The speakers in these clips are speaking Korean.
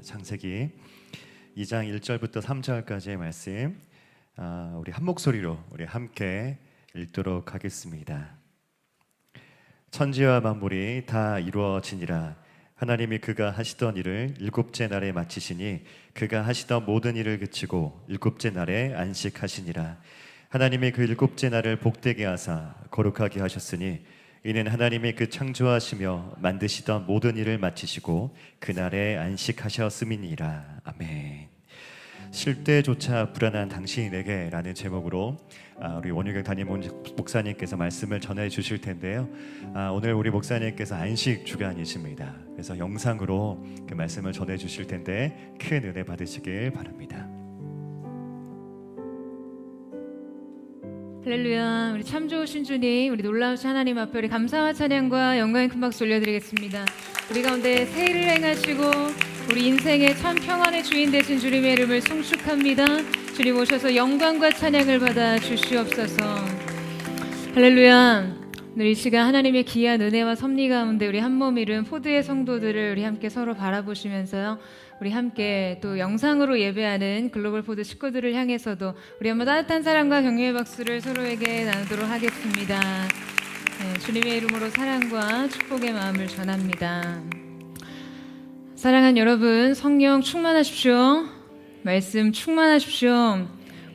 창세기 2장 1절부터 3절까지의 말씀 우리 한 목소리로 우리 함께 읽도록 하겠습니다. 천지와 만물이 다 이루어지니라. 하나님이 그가 하시던 일을 일곱째 날에 마치시니 그가 하시던 모든 일을 그치고 일곱째 날에 안식하시니라. 하나님이 그 일곱째 날을 복되게 하사 거룩하게 하셨으니 이는 하나님이 그 창조하시며 만드시던 모든 일을 마치시고 그날에 안식하셨음이니라. 아멘. 쉴 때조차 불안한 당신에게 라는 제목으로 우리 원유경 담임 목사님께서 말씀을 전해 주실 텐데요. 오늘 우리 목사님께서 안식 주간이십니다. 그래서 영상으로 그 말씀을 전해 주실 텐데 큰 은혜 받으시길 바랍니다. 할렐루야. 우리 참 좋으신 주님, 우리 놀라우신 하나님 앞에 우리 감사와 찬양과 영광의 큰 박수 올려드리겠습니다. 우리 가운데 새 일을 행하시고 우리 인생의 참 평안의 주인 되신 주님의 이름을 송축합니다. 주님 오셔서 영광과 찬양을 받아 주시옵소서. 할렐루야. 오늘 이 시간 하나님의 귀한 은혜와 섭리 가운데 우리 한몸 이룬 포드의 성도들을 우리 함께 서로 바라보시면서요, 우리 함께 또 영상으로 예배하는 글로벌 포드 식구들을 향해서도 우리 한번 따뜻한 사랑과 격려의 박수를 서로에게 나누도록 하겠습니다. 주님의 이름으로 사랑과 축복의 마음을 전합니다. 사랑하는 여러분, 성령 충만하십시오. 말씀 충만하십시오.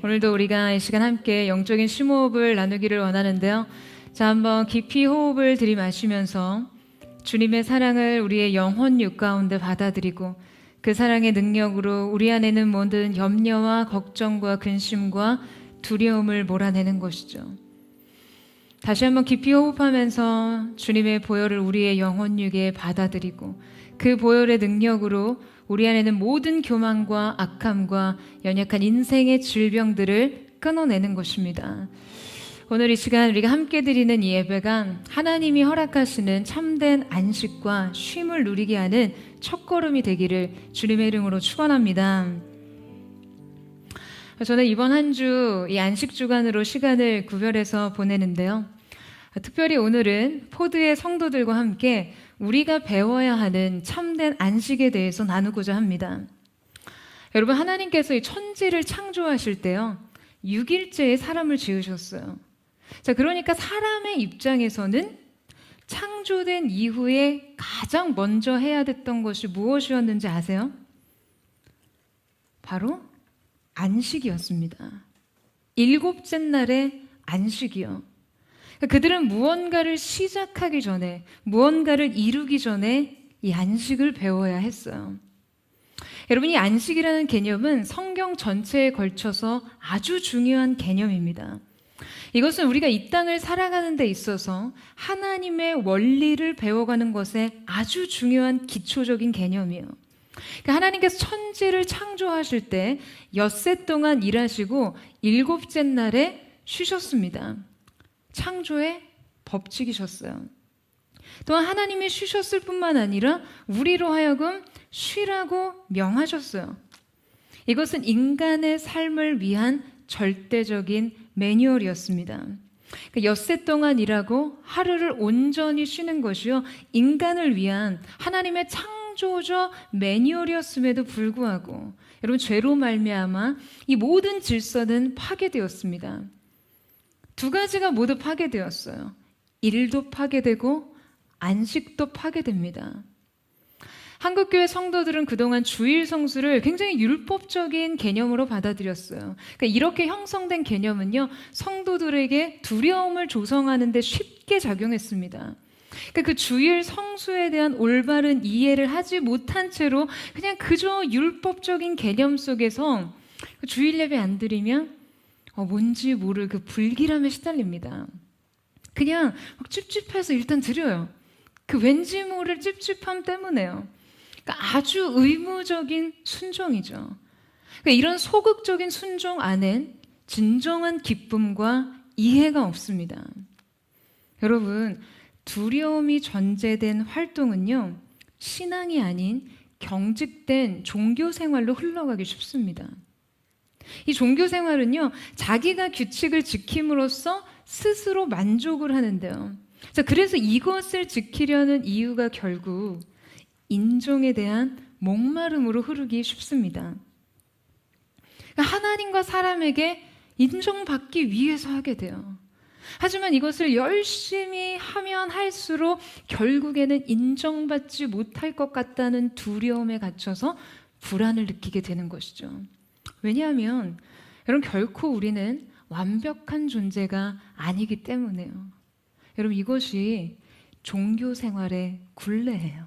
오늘도 우리가 이 시간 함께 영적인 심호흡을 나누기를 원하는데요. 자, 한번 깊이 호흡을 들이마시면서 주님의 사랑을 우리의 영혼 육 가운데 받아들이고 그 사랑의 능력으로 우리 안에는 모든 염려와 걱정과 근심과 두려움을 몰아내는 것이죠. 다시 한번 깊이 호흡하면서 주님의 보혈을 우리의 영혼 육에 받아들이고 그 보혈의 능력으로 우리 안에는 모든 교만과 악함과 연약한 인생의 질병들을 끊어내는 것입니다. 오늘 이 시간 우리가 함께 드리는 이 예배가 하나님이 허락하시는 참된 안식과 쉼을 누리게 하는 첫걸음이 되기를 주님의 이름으로 축원합니다. 저는 이번 한 주 이 안식 주간으로 시간을 구별해서 보내는데요. 특별히 오늘은 포드의 성도들과 함께 우리가 배워야 하는 참된 안식에 대해서 나누고자 합니다. 여러분, 하나님께서 이 천지를 창조하실 때요, 6일째에 사람을 지으셨어요. 자, 그러니까 사람의 입장에서는 창조된 이후에 가장 먼저 해야 됐던 것이 무엇이었는지 아세요? 바로 안식이었습니다. 일곱째 날의 안식이요. 그들은 무언가를 시작하기 전에, 무언가를 이루기 전에 이 안식을 배워야 했어요. 여러분, 이 안식이라는 개념은 성경 전체에 걸쳐서 아주 중요한 개념입니다. 이것은 우리가 이 땅을 살아가는 데 있어서 하나님의 원리를 배워가는 것에 아주 중요한 기초적인 개념이에요. 그러니까 하나님께서 천지를 창조하실 때 엿새 동안 일하시고 일곱째 날에 쉬셨습니다. 창조의 법칙이셨어요. 또한 하나님이 쉬셨을 뿐만 아니라 우리로 하여금 쉬라고 명하셨어요. 이것은 인간의 삶을 위한 절대적인 매뉴얼이었습니다. 그러니까 엿새 동안 일하고 하루를 온전히 쉬는 것이요, 인간을 위한 하나님의 창조적 매뉴얼이었음에도 불구하고 여러분, 죄로 말미암아 이 모든 질서는 파괴되었습니다. 두 가지가 모두 파괴되었어요. 일도 파괴되고 안식도 파괴됩니다. 한국교회 성도들은 그동안 주일 성수를 굉장히 율법적인 개념으로 받아들였어요. 그러니까 이렇게 형성된 개념은요, 성도들에게 두려움을 조성하는 데 쉽게 작용했습니다. 그러니까 그 주일 성수에 대한 올바른 이해를 하지 못한 채로 그냥 그저 율법적인 개념 속에서 주일 예배 안 드리면 뭔지 모를 그 불길함에 시달립니다. 그냥 막 찝찝해서 일단 드려요. 그 왠지 모를 찝찝함 때문에요. 그러니까 아주 의무적인 순종이죠. 그러니까 이런 소극적인 순종 안엔 진정한 기쁨과 이해가 없습니다. 여러분, 두려움이 전제된 활동은요, 신앙이 아닌 경직된 종교 생활로 흘러가기 쉽습니다. 이 종교 생활은요, 자기가 규칙을 지킴으로써 스스로 만족을 하는데요. 자, 그래서 이것을 지키려는 이유가 결국 인종에 대한 목마름으로 흐르기 쉽습니다. 하나님과 사람에게 인정받기 위해서 하게 돼요. 하지만 이것을 열심히 하면 할수록 결국에는 인정받지 못할 것 같다는 두려움에 갇혀서 불안을 느끼게 되는 것이죠. 왜냐하면 여러분, 결코 우리는 완벽한 존재가 아니기 때문에요. 여러분, 이것이 종교 생활의 굴레예요.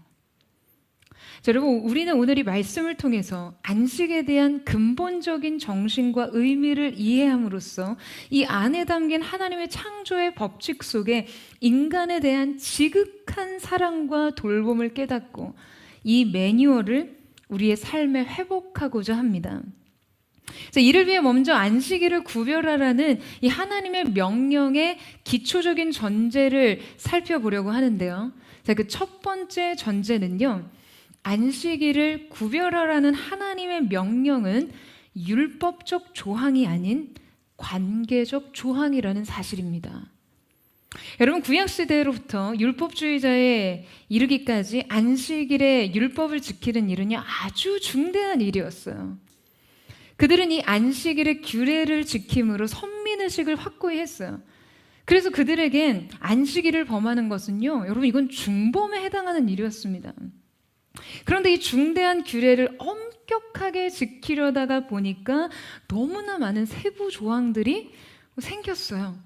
자, 여러분, 우리는 오늘 이 말씀을 통해서 안식에 대한 근본적인 정신과 의미를 이해함으로써 이 안에 담긴 하나님의 창조의 법칙 속에 인간에 대한 지극한 사랑과 돌봄을 깨닫고 이 매뉴얼을 우리의 삶에 회복하고자 합니다. 자, 이를 위해 먼저 안식일을 구별하라는 이 하나님의 명령의 기초적인 전제를 살펴보려고 하는데요. 자, 그 첫 번째 전제는요, 안식일을 구별하라는 하나님의 명령은 율법적 조항이 아닌 관계적 조항이라는 사실입니다. 여러분, 구약시대로부터 율법주의자에 이르기까지 안식일에 율법을 지키는 일은요, 아주 중대한 일이었어요. 그들은 이 안식일의 규례를 지킴으로 선민의식을 확고히 했어요. 그래서 그들에겐 안식일을 범하는 것은요, 여러분, 이건 중범에 해당하는 일이었습니다. 그런데 이 중대한 규례를 엄격하게 지키려다가 보니까 너무나 많은 세부 조항들이 생겼어요.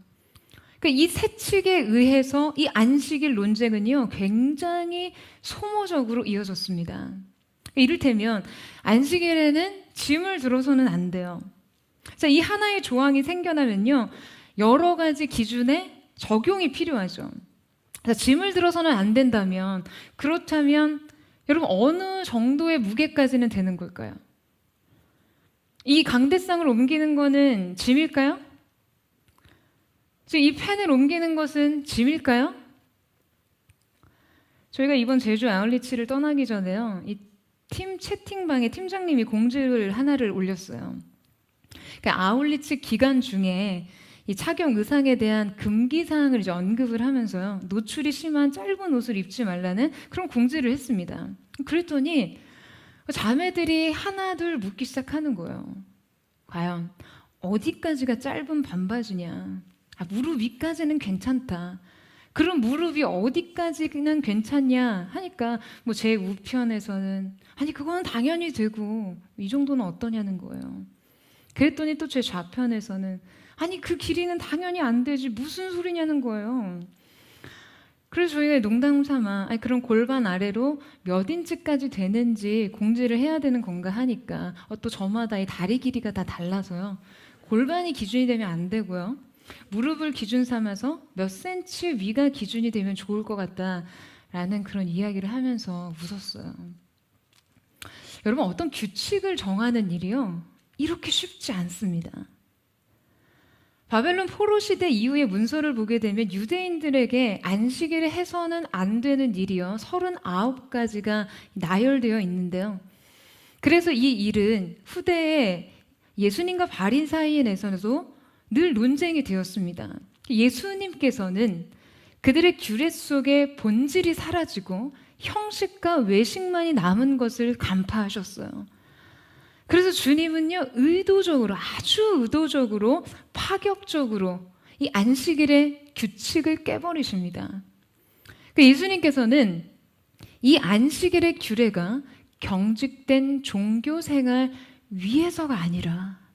그러니까 이 세칙에 의해서 이 안식일 논쟁은요, 굉장히 소모적으로 이어졌습니다. 이를테면 안식일에는 짐을 들어서는 안 돼요. 자, 이 하나의 조항이 생겨나면요, 여러 가지 기준에 적용이 필요하죠. 자, 짐을 들어서는 안 된다면, 그렇다면 여러분, 어느 정도의 무게까지는 되는 걸까요? 이 강대상을 옮기는 거는 짐일까요? 지금 이 펜을 옮기는 것은 짐일까요? 저희가 이번 제주 아울리치를 떠나기 전에요, 이 팀 채팅방에 팀장님이 공지를 하나를 올렸어요. 그러니까 아울리치 기간 중에 이 착용 의상에 대한 금기 사항을 이제 언급을 하면서요, 노출이 심한 짧은 옷을 입지 말라는 그런 공지를 했습니다. 그랬더니 자매들이 하나둘 묻기 시작하는 거예요. 과연 어디까지가 짧은 반바지냐? 무릎 위까지는 괜찮다. 그럼 무릎이 어디까지는 괜찮냐 하니까 뭐 제 우편에서는 아니 그거는 당연히 되고 이 정도는 어떠냐는 거예요. 그랬더니 또 제 좌편에서는 아니 그 길이는 당연히 안 되지 무슨 소리냐는 거예요. 그래서 저희가 농담 삼아 아니 그럼 골반 아래로 몇 인치까지 되는지 공지를 해야 되는 건가 하니까 또 저마다 이 다리 길이가 다 달라서요. 골반이 기준이 되면 안 되고요. 무릎을 기준 삼아서 몇 센치 위가 기준이 되면 좋을 것 같다라는 그런 이야기를 하면서 웃었어요. 여러분, 어떤 규칙을 정하는 일이요, 이렇게 쉽지 않습니다. 바벨론 포로 시대 이후의 문서를 보게 되면 유대인들에게 안식일에 해서는 안 되는 일이요 39가지가 나열되어 있는데요. 그래서 이 일은 후대에 예수님과 바리사이인에서도 늘 논쟁이 되었습니다. 예수님께서는 그들의 규례 속에 본질이 사라지고 형식과 외식만이 남은 것을 간파하셨어요. 그래서 주님은요, 의도적으로, 아주 의도적으로, 파격적으로 이 안식일의 규칙을 깨버리십니다. 예수님께서는 이 안식일의 규례가 경직된 종교 생활 위에서가 아니라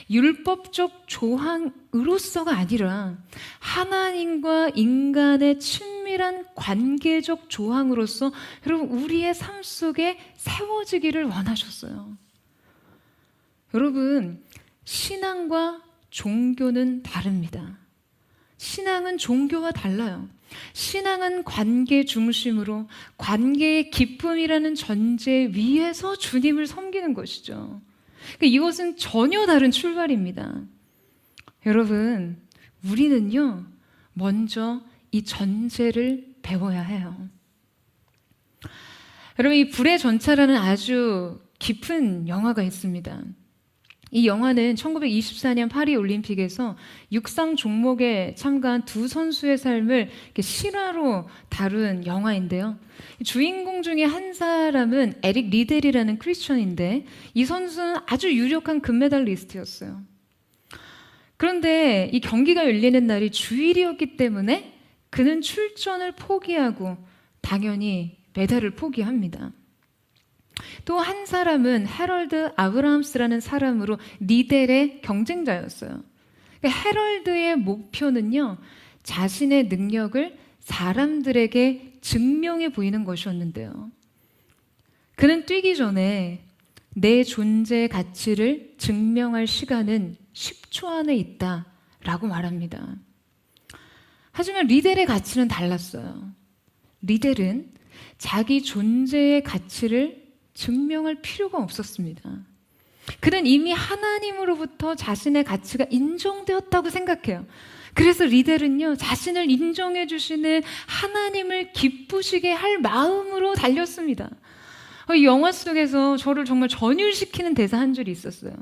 율법적 조항으로서가 아니라 하나님과 인간의 친밀한 관계적 조항으로서 여러분 우리의 삶 속에 세워지기를 원하셨어요. 여러분, 신앙과 종교는 다릅니다. 신앙은 종교와 달라요. 신앙은 관계 중심으로 관계의 기쁨이라는 전제 위에서 주님을 섬기는 것이죠. 이것은 전혀 다른 출발입니다. 여러분, 우리는요, 먼저 이 전제를 배워야 해요. 여러분, 이 불의 전차라는 아주 깊은 영화가 있습니다. 이 영화는 1924년 파리 올림픽에서 육상 종목에 참가한 두 선수의 삶을 이렇게 실화로 다룬 영화인데요. 주인공 중에 한 사람은 에릭 리델이라는 크리스천인데 이 선수는 아주 유력한 금메달리스트였어요. 그런데 이 경기가 열리는 날이 주일이었기 때문에 그는 출전을 포기하고 당연히 메달을 포기합니다. 또 한 사람은 해럴드 아브라함스라는 사람으로 리델의 경쟁자였어요. 해럴드의 목표는요, 자신의 능력을 사람들에게 증명해 보이는 것이었는데요. 그는 뛰기 전에 내 존재의 가치를 증명할 시간은 10초 안에 있다라고 말합니다. 하지만 리델의 가치는 달랐어요. 리델은 자기 존재의 가치를 증명할 필요가 없었습니다. 그는 이미 하나님으로부터 자신의 가치가 인정되었다고 생각해요. 그래서 리델은요, 자신을 인정해 주시는 하나님을 기쁘시게 할 마음으로 달렸습니다. 이 영화 속에서 저를 정말 전율시키는 대사 한 줄이 있었어요.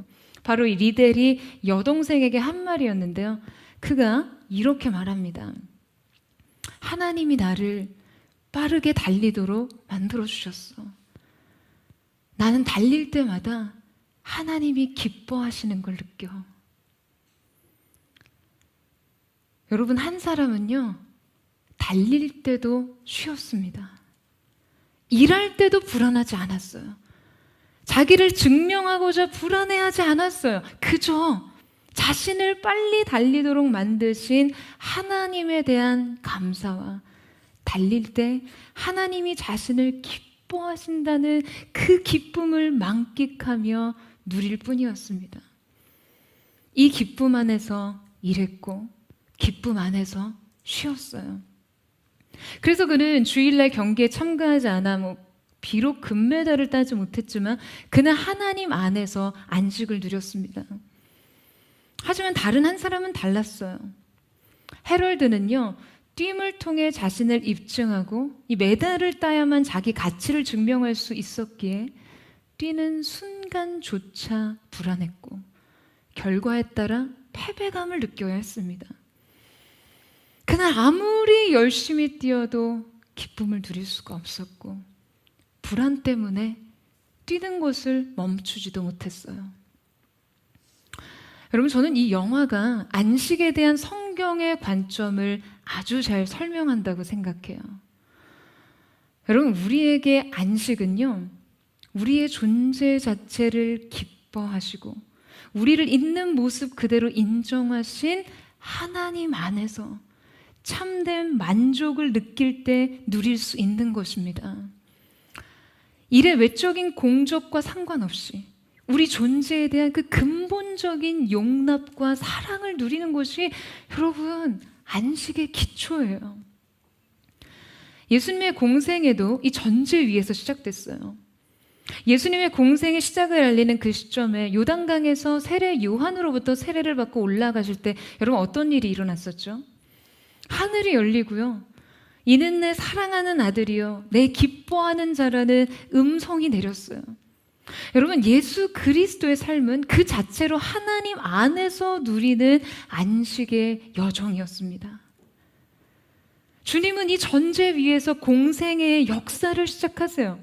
바로 이 리델이 여동생에게 한 말이었는데요. 그가 이렇게 말합니다. 하나님이 나를 빠르게 달리도록 만들어 주셨어. 나는 달릴 때마다 하나님이 기뻐하시는 걸 느껴. 여러분, 한 사람은요, 달릴 때도 쉬었습니다. 일할 때도 불안하지 않았어요. 자기를 증명하고자 불안해하지 않았어요. 그저 자신을 빨리 달리도록 만드신 하나님에 대한 감사와 달릴 때 하나님이 자신을 기뻐하신다는 그 기쁨을 만끽하며 누릴 뿐이었습니다. 이 기쁨 안에서 일했고 기쁨 안에서 쉬었어요. 그래서 그는 주일날 경기에 참가하지 않아 비록 금메달을 따지 못했지만 그는 하나님 안에서 안식을 누렸습니다. 하지만 다른 한 사람은 달랐어요. 해럴드는요, 뛸을 통해 자신을 입증하고 이 메달을 따야만 자기 가치를 증명할 수 있었기에 뛰는 순간조차 불안했고 결과에 따라 패배감을 느껴야 했습니다. 그는 아무리 열심히 뛰어도 기쁨을 누릴 수가 없었고 불안 때문에 뛰는 것을 멈추지도 못했어요. 여러분, 저는 이 영화가 안식에 대한 성경의 관점을 아주 잘 설명한다고 생각해요. 여러분, 우리에게 안식은요, 우리의 존재 자체를 기뻐하시고 우리를 있는 모습 그대로 인정하신 하나님 안에서 참된 만족을 느낄 때 누릴 수 있는 것입니다. 일의 외적인 공적과 상관없이 우리 존재에 대한 그 근본적인 용납과 사랑을 누리는 것이 여러분 안식의 기초예요. 예수님의 공생애도 이 전제 위에서 시작됐어요. 예수님의 공생의 시작을 알리는 그 시점에 요단강에서 세례 요한으로부터 세례를 받고 올라가실 때 여러분 어떤 일이 일어났었죠? 하늘이 열리고요. 이는 내 사랑하는 아들이요 내 기뻐하는 자라는 음성이 내렸어요. 여러분, 예수 그리스도의 삶은 그 자체로 하나님 안에서 누리는 안식의 여정이었습니다. 주님은 이 전제 위에서 공생애의 역사를 시작하세요.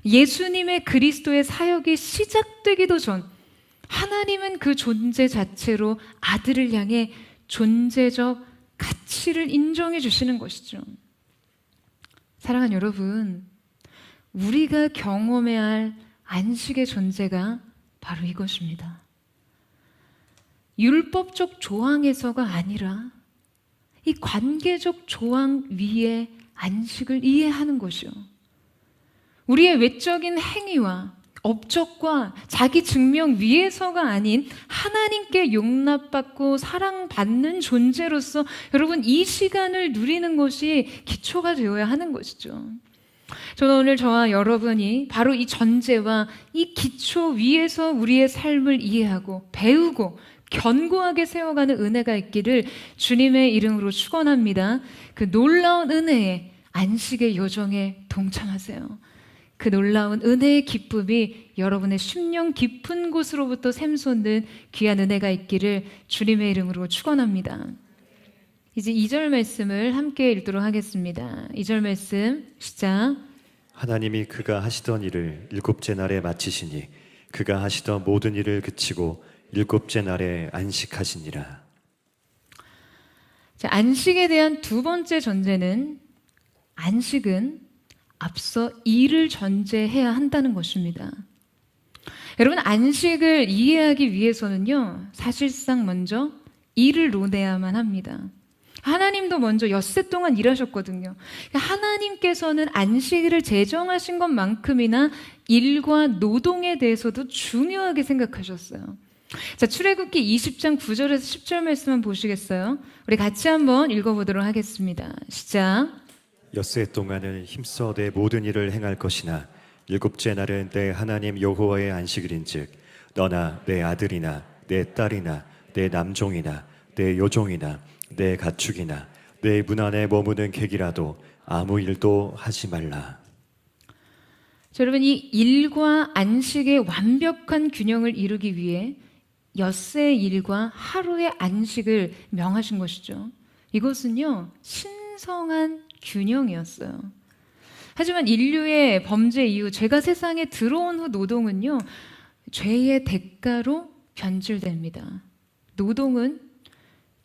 예수님의 그리스도의 사역이 시작되기도 전 하나님은 그 존재 자체로 아들을 향해 존재적 가치를 인정해 주시는 것이죠. 사랑하는 여러분, 우리가 경험해야 할 안식의 존재가 바로 이것입니다. 율법적 조항에서가 아니라 이 관계적 조항 위에 안식을 이해하는 것이요. 우리의 외적인 행위와 업적과 자기 증명 위에서가 아닌 하나님께 용납받고 사랑받는 존재로서 여러분 이 시간을 누리는 것이 기초가 되어야 하는 것이죠. 저는 오늘 저와 여러분이 바로 이 전제와 이 기초 위에서 우리의 삶을 이해하고 배우고 견고하게 세워가는 은혜가 있기를 주님의 이름으로 축원합니다. 그 놀라운 은혜에 안식의 여정에 동참하세요. 그 놀라운 은혜의 기쁨이 여러분의 심령 깊은 곳으로부터 샘솟는 귀한 은혜가 있기를 주님의 이름으로 축원합니다. 이제 2절 말씀을 함께 읽도록 하겠습니다. 2절 말씀 시작. 하나님이 그가 하시던 일을 일곱째 날에 마치시니 그가 하시던 모든 일을 그치고 일곱째 날에 안식하시니라. 자, 안식에 대한 두 번째 전제는 안식은 앞서 일을 전제해야 한다는 것입니다. 여러분, 안식을 이해하기 위해서는요, 사실상 먼저 일을 논해야만 합니다. 하나님도 먼저 엿새 동안 일하셨거든요. 하나님께서는 안식일을 제정하신 것만큼이나 일과 노동에 대해서도 중요하게 생각하셨어요. 자, 출애굽기 20장 9절에서 10절 말씀만 보시겠어요? 우리 같이 한번 읽어보도록 하겠습니다. 시작. 엿새 동안은 힘써 내 모든 일을 행할 것이나 일곱째 날은 내 하나님 여호와의 안식일인즉 너나 내 아들이나 내 딸이나 내 남종이나 내 여종이나 내 가축이나 내 문 안에 머무는 객이라도 아무 일도 하지 말라. 자, 여러분, 이 일과 안식의 완벽한 균형을 이루기 위해 엿새 일과 하루의 안식을 명하신 것이죠. 이것은요, 신성한 균형이었어요. 하지만 인류의 범죄 이후 죄가 세상에 들어온 후 노동은요, 죄의 대가로 변질됩니다. 노동은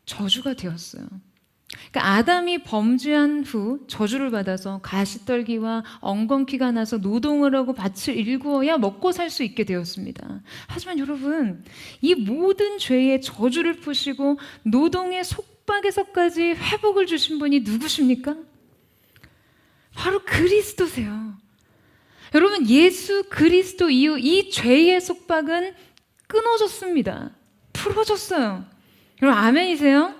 저주가 되었어요. 그러니까 아담이 범죄한 후 저주를 받아서 가시떨기와 엉겅퀴가 나서 노동을 하고 밭을 일구어야 먹고 살 수 있게 되었습니다. 하지만 여러분, 이 모든 죄의 저주를 푸시고 노동의 속박에서까지 회복을 주신 분이 누구십니까? 바로 그리스도세요. 여러분, 예수 그리스도 이후 이 죄의 속박은 끊어졌습니다. 풀어졌어요. 여러분, 아멘이세요?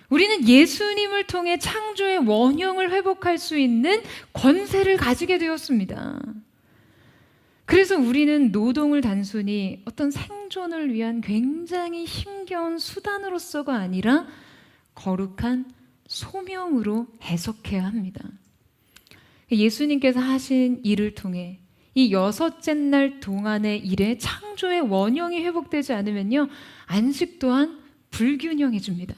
우리는 예수님을 통해 창조의 원형을 회복할 수 있는 권세를 가지게 되었습니다. 그래서 우리는 노동을 단순히 어떤 생존을 위한 굉장히 힘겨운 수단으로서가 아니라 거룩한 소명으로 해석해야 합니다. 예수님께서 하신 일을 통해 이 여섯째 날 동안의 일에 창조의 원형이 회복되지 않으면요, 안식 또한 불균형해집니다.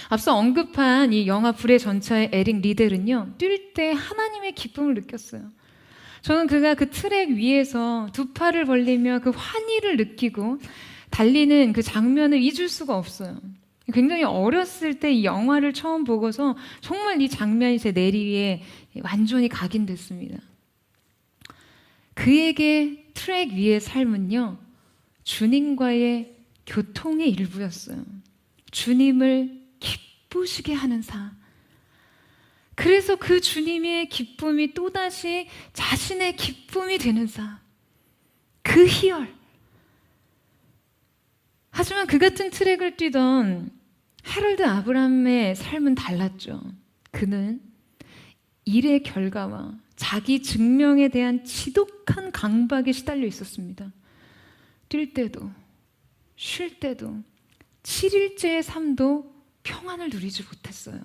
앞서 언급한 이 영화 불의 전차의 에릭 리델은요, 뛸 때 하나님의 기쁨을 느꼈어요. 저는 그가 그 트랙 위에서 두 팔을 벌리며 그 환희를 느끼고 달리는 그 장면을 잊을 수가 없어요. 굉장히 어렸을 때 이 영화를 처음 보고서 정말 이 장면이 제 내리에 완전히 각인됐습니다. 그에게 트랙 위의 삶은요, 주님과의 교통의 일부였어요. 주님을 기쁘시게 하는 삶. 그래서 그 주님의 기쁨이 또다시 자신의 기쁨이 되는 삶. 그 희열. 하지만 그 같은 트랙을 뛰던 해럴드 아브람의 삶은 달랐죠. 그는 일의 결과와 자기 증명에 대한 지독한 강박에 시달려 있었습니다. 뛸 때도, 쉴 때도, 7일째의 삶도 평안을 누리지 못했어요.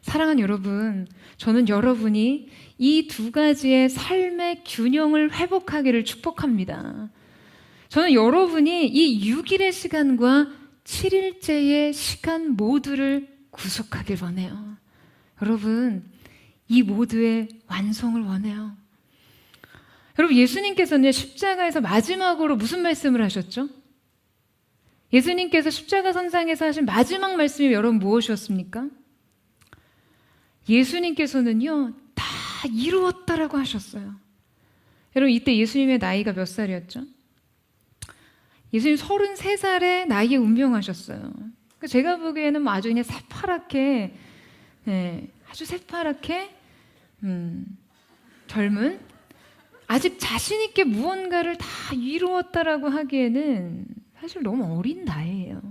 사랑하는 여러분, 저는 여러분이 이 두 가지의 삶의 균형을 회복하기를 축복합니다. 저는 여러분이 이 6일의 시간과 7일째의 시간 모두를 구속하길 원해요. 여러분, 이 모두의 완성을 원해요. 여러분, 예수님께서는 십자가에서 마지막으로 무슨 말씀을 하셨죠? 예수님께서 십자가 선상에서 하신 마지막 말씀이 여러분 무엇이었습니까? 예수님께서는요, 다 이루었다라고 하셨어요. 여러분, 이때 예수님의 나이가 몇 살이었죠? 예수님 33살에 나이에 운명하셨어요. 제가 보기에는 아주 그냥 새파랗게, 아주 새파랗게 젊은, 아직 자신 있게 무언가를 다 이루었다라고 하기에는 사실 너무 어린 나이예요.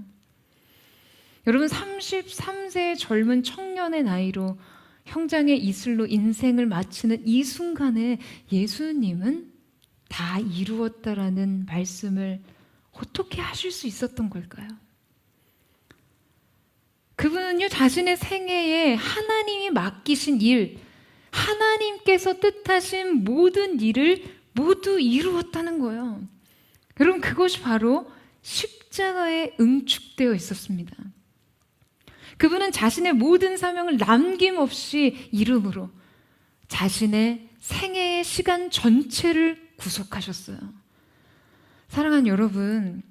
여러분, 33세의 젊은 청년의 나이로 형장의 이슬로 인생을 마치는 이 순간에 예수님은 다 이루었다라는 말씀을 어떻게 하실 수 있었던 걸까요? 그분은요, 자신의 생애에 하나님이 맡기신 일, 하나님께서 뜻하신 모든 일을 모두 이루었다는 거예요. 여러분, 그것이 바로 십자가에 응축되어 있었습니다. 그분은 자신의 모든 사명을 남김없이 이름으로 자신의 생애의 시간 전체를 구속하셨어요. 사랑하는 여러분,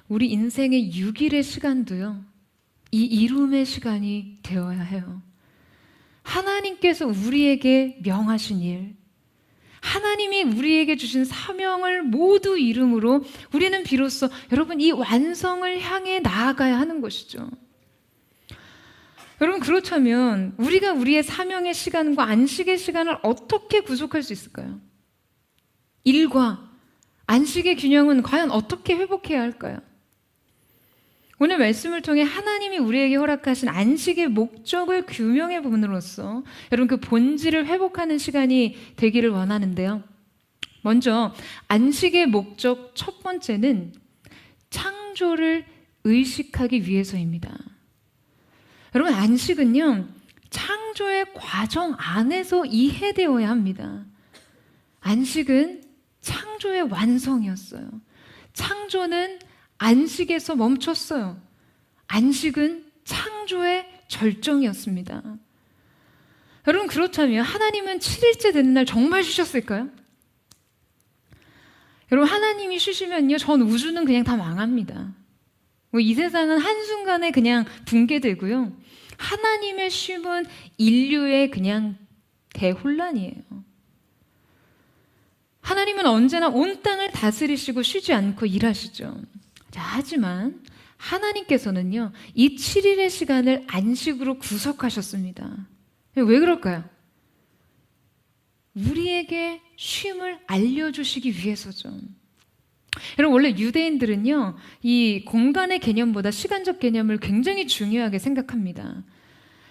우리 인생의 6일의 시간도요, 이 이룸의 시간이 되어야 해요. 하나님께서 우리에게 명하신 일, 하나님이 우리에게 주신 사명을 모두 이름으로 우리는 비로소 여러분 이 완성을 향해 나아가야 하는 것이죠. 여러분, 그렇다면 우리가 우리의 사명의 시간과 안식의 시간을 어떻게 구속할 수 있을까요? 일과 안식의 균형은 과연 어떻게 회복해야 할까요? 오늘 말씀을 통해 하나님이 우리에게 허락하신 안식의 목적을 규명해 봄으로써 여러분 그 본질을 회복하는 시간이 되기를 원하는데요. 먼저 안식의 목적 첫 번째는 창조를 의식하기 위해서입니다. 여러분, 안식은요, 창조의 과정 안에서 이해되어야 합니다. 안식은 창조의 완성이었어요. 창조는 안식에서 멈췄어요. 안식은 창조의 절정이었습니다. 여러분, 그렇다면 하나님은 7일째 되는 날 정말 쉬셨을까요? 여러분, 하나님이 쉬시면요, 전 우주는 그냥 다 망합니다. 이 세상은 한순간에 그냥 붕괴되고요. 하나님의 쉼은 인류의 그냥 대혼란이에요. 하나님은 언제나 온 땅을 다스리시고 쉬지 않고 일하시죠. 자, 하지만 하나님께서는요, 이 7일의 시간을 안식으로 구속하셨습니다. 왜 그럴까요? 우리에게 쉼을 알려주시기 위해서죠. 여러분, 원래 유대인들은요, 이 공간의 개념보다 시간적 개념을 굉장히 중요하게 생각합니다.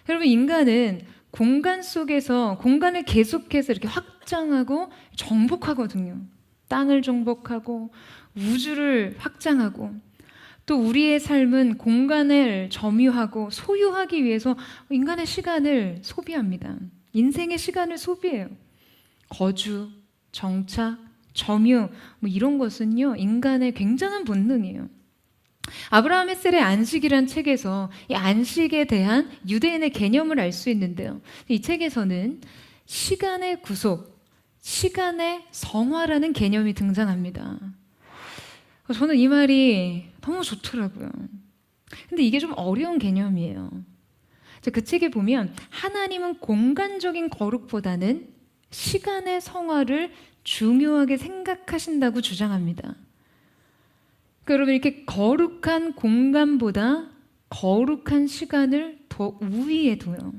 여러분, 인간은 공간 속에서 공간을 계속해서 이렇게 확장하고 정복하거든요. 땅을 정복하고 우주를 확장하고, 또 우리의 삶은 공간을 점유하고 소유하기 위해서 인간의 시간을 소비합니다. 인생의 시간을 소비해요. 거주, 정착, 점유, 이런 것은요, 인간의 굉장한 본능이에요. 아브라함 헬셀의 안식이란 책에서 이 안식에 대한 유대인의 개념을 알 수 있는데요. 이 책에서는 시간의 구속, 시간의 성화라는 개념이 등장합니다. 저는 이 말이 너무 좋더라고요. 근데 이게 좀 어려운 개념이에요. 그 책에 보면 하나님은 공간적인 거룩보다는 시간의 성화를 중요하게 생각하신다고 주장합니다. 그러니까 여러분, 이렇게 거룩한 공간보다 거룩한 시간을 더 우위에 둬요.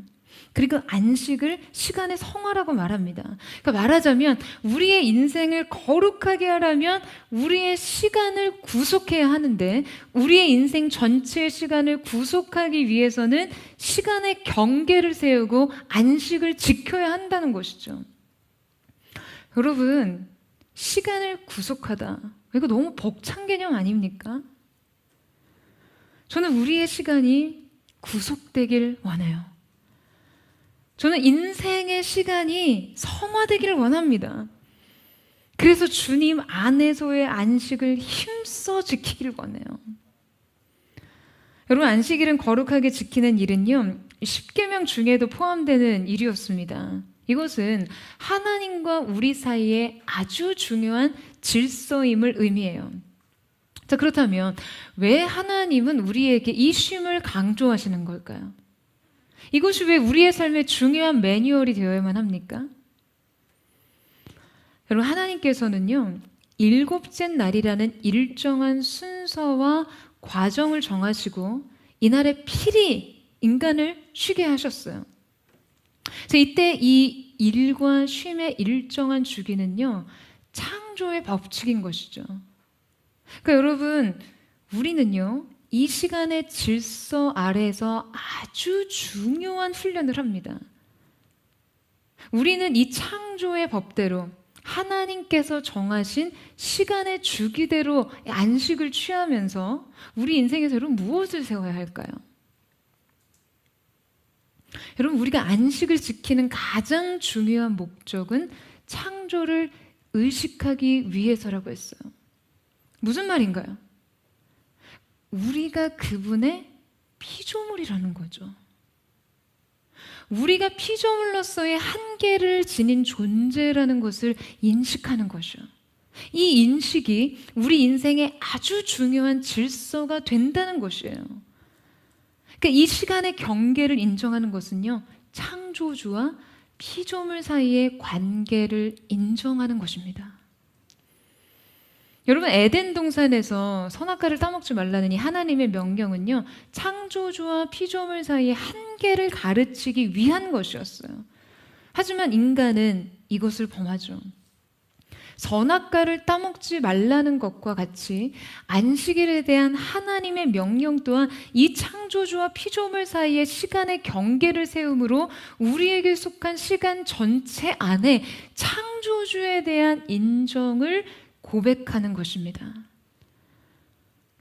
그리고 안식을 시간의 성화라고 말합니다. 그러니까 말하자면 우리의 인생을 거룩하게 하려면 우리의 시간을 구속해야 하는데, 우리의 인생 전체의 시간을 구속하기 위해서는 시간의 경계를 세우고 안식을 지켜야 한다는 것이죠. 여러분, 시간을 구속하다, 이거 너무 벅찬 개념 아닙니까? 저는 우리의 시간이 구속되길 원해요. 저는 인생의 시간이 성화되기를 원합니다. 그래서 주님 안에서의 안식을 힘써 지키기를 원해요. 여러분, 안식일은 거룩하게 지키는 일은요, 십계명 중에도 포함되는 일이었습니다. 이것은 하나님과 우리 사이에 아주 중요한 질서임을 의미해요. 자, 그렇다면 왜 하나님은 우리에게 이 쉼을 강조하시는 걸까요? 이것이 왜 우리의 삶의 중요한 매뉴얼이 되어야만 합니까? 여러분, 하나님께서는요, 일곱째 날이라는 일정한 순서와 과정을 정하시고 이날에 필히 인간을 쉬게 하셨어요. 이때 이 일과 쉼의 일정한 주기는요, 창조의 법칙인 것이죠. 그러니까 여러분, 우리는요, 이 시간의 질서 아래에서 아주 중요한 훈련을 합니다. 우리는 이 창조의 법대로 하나님께서 정하신 시간의 주기대로 안식을 취하면서 우리 인생에서 여러분 무엇을 세워야 할까요? 여러분, 우리가 안식을 지키는 가장 중요한 목적은 창조를 의식하기 위해서라고 했어요. 무슨 말인가요? 우리가 그분의 피조물이라는 거죠. 우리가 피조물로서의 한계를 지닌 존재라는 것을 인식하는 것이요. 이 인식이 우리 인생의 아주 중요한 질서가 된다는 것이에요. 그러니까 이 시간의 경계를 인정하는 것은요, 창조주와 피조물 사이의 관계를 인정하는 것입니다. 여러분, 에덴 동산에서 선악과를 따먹지 말라는 이 하나님의 명령은요, 창조주와 피조물 사이의 한계를 가르치기 위한 것이었어요. 하지만 인간은 이것을 범하죠. 선악과를 따먹지 말라는 것과 같이 안식일에 대한 하나님의 명령 또한 이 창조주와 피조물 사이의 시간의 경계를 세움으로 우리에게 속한 시간 전체 안에 창조주에 대한 인정을 고백하는 것입니다.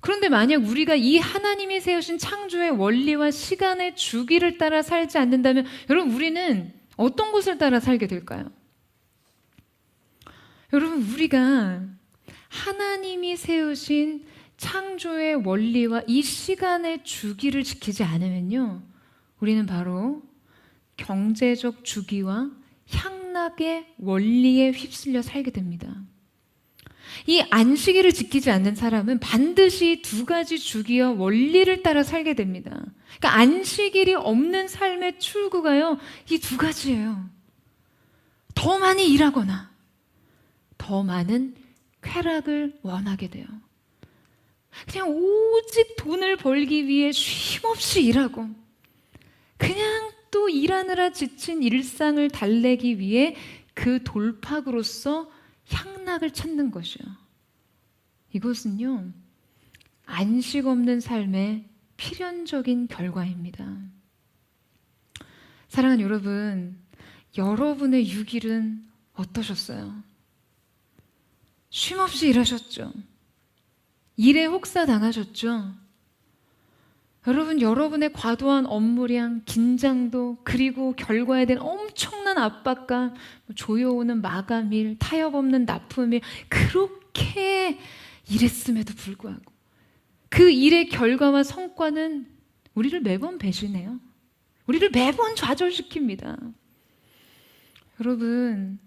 그런데 만약 우리가 이 하나님이 세우신 창조의 원리와 시간의 주기를 따라 살지 않는다면 여러분, 우리는 어떤 것을 따라 살게 될까요? 여러분, 우리가 하나님이 세우신 창조의 원리와 이 시간의 주기를 지키지 않으면요, 우리는 바로 경제적 주기와 향락의 원리에 휩쓸려 살게 됩니다. 이 안식일을 지키지 않는 사람은 반드시 두 가지 주기와 원리를 따라 살게 됩니다. 그러니까 안식일이 없는 삶의 출구가요, 이 두 가지예요. 더 많이 일하거나 더 많은 쾌락을 원하게 돼요. 그냥 오직 돈을 벌기 위해 쉼없이 일하고 그냥 또 일하느라 지친 일상을 달래기 위해 그 돌파구로서 향락을 찾는 것이요. 이것은요, 안식 없는 삶의 필연적인 결과입니다. 사랑하는 여러분, 여러분의 6일은 어떠셨어요? 쉼없이 일하셨죠? 일에 혹사당하셨죠? 여러분, 여러분의 과도한 업무량, 긴장도, 그리고 결과에 대한 엄청난 압박감, 조여오는 마감일, 타협 없는 납품일, 그렇게 일했음에도 불구하고 그 일의 결과와 성과는 우리를 매번 배신해요. 우리를 매번 좌절시킵니다. 여러분,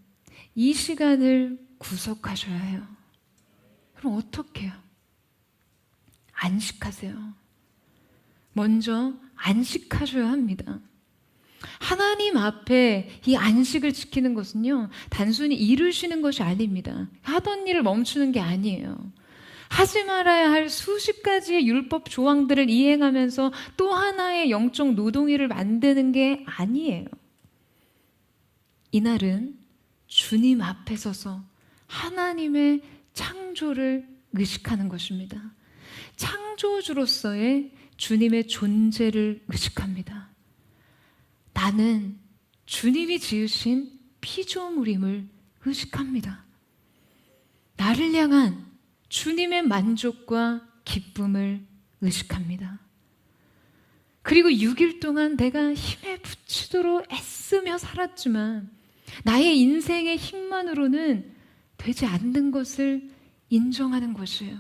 이 시간을 구속하셔야 해요. 그럼 어떻게 해요? 안식하세요. 먼저 안식하셔야 합니다. 하나님 앞에 이 안식을 지키는 것은요, 단순히 일을 쉬는 것이 아닙니다. 하던 일을 멈추는 게 아니에요. 하지 말아야 할 수십 가지의 율법 조항들을 이행하면서 또 하나의 영적 노동일을 만드는 게 아니에요. 이날은 주님 앞에 서서 하나님의 창조를 의식하는 것입니다. 창조주로서의 주님의 존재를 의식합니다. 나는 주님이 지으신 피조물임을 의식합니다. 나를 향한 주님의 만족과 기쁨을 의식합니다. 그리고 6일 동안 내가 힘에 부치도록 애쓰며 살았지만 나의 인생의 힘만으로는 되지 않는 것을 인정하는 것이에요.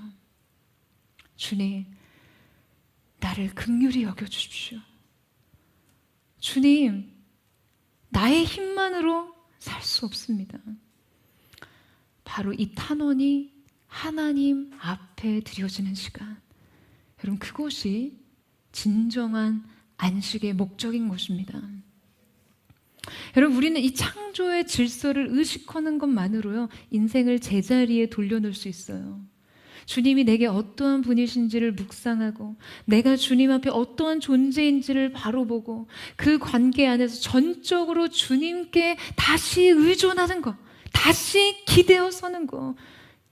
주님, 나를 긍휼히 여겨주십시오. 주님, 나의 힘만으로 살 수 없습니다. 바로 이 탄원이 하나님 앞에 드려지는 시간, 여러분, 그것이 진정한 안식의 목적인 것입니다. 여러분, 우리는 이 창조의 질서를 의식하는 것만으로요, 인생을 제자리에 돌려놓을 수 있어요. 주님이 내게 어떠한 분이신지를 묵상하고 내가 주님 앞에 어떠한 존재인지를 바로 보고 그 관계 안에서 전적으로 주님께 다시 의존하는 것, 다시 기대어 서는 것,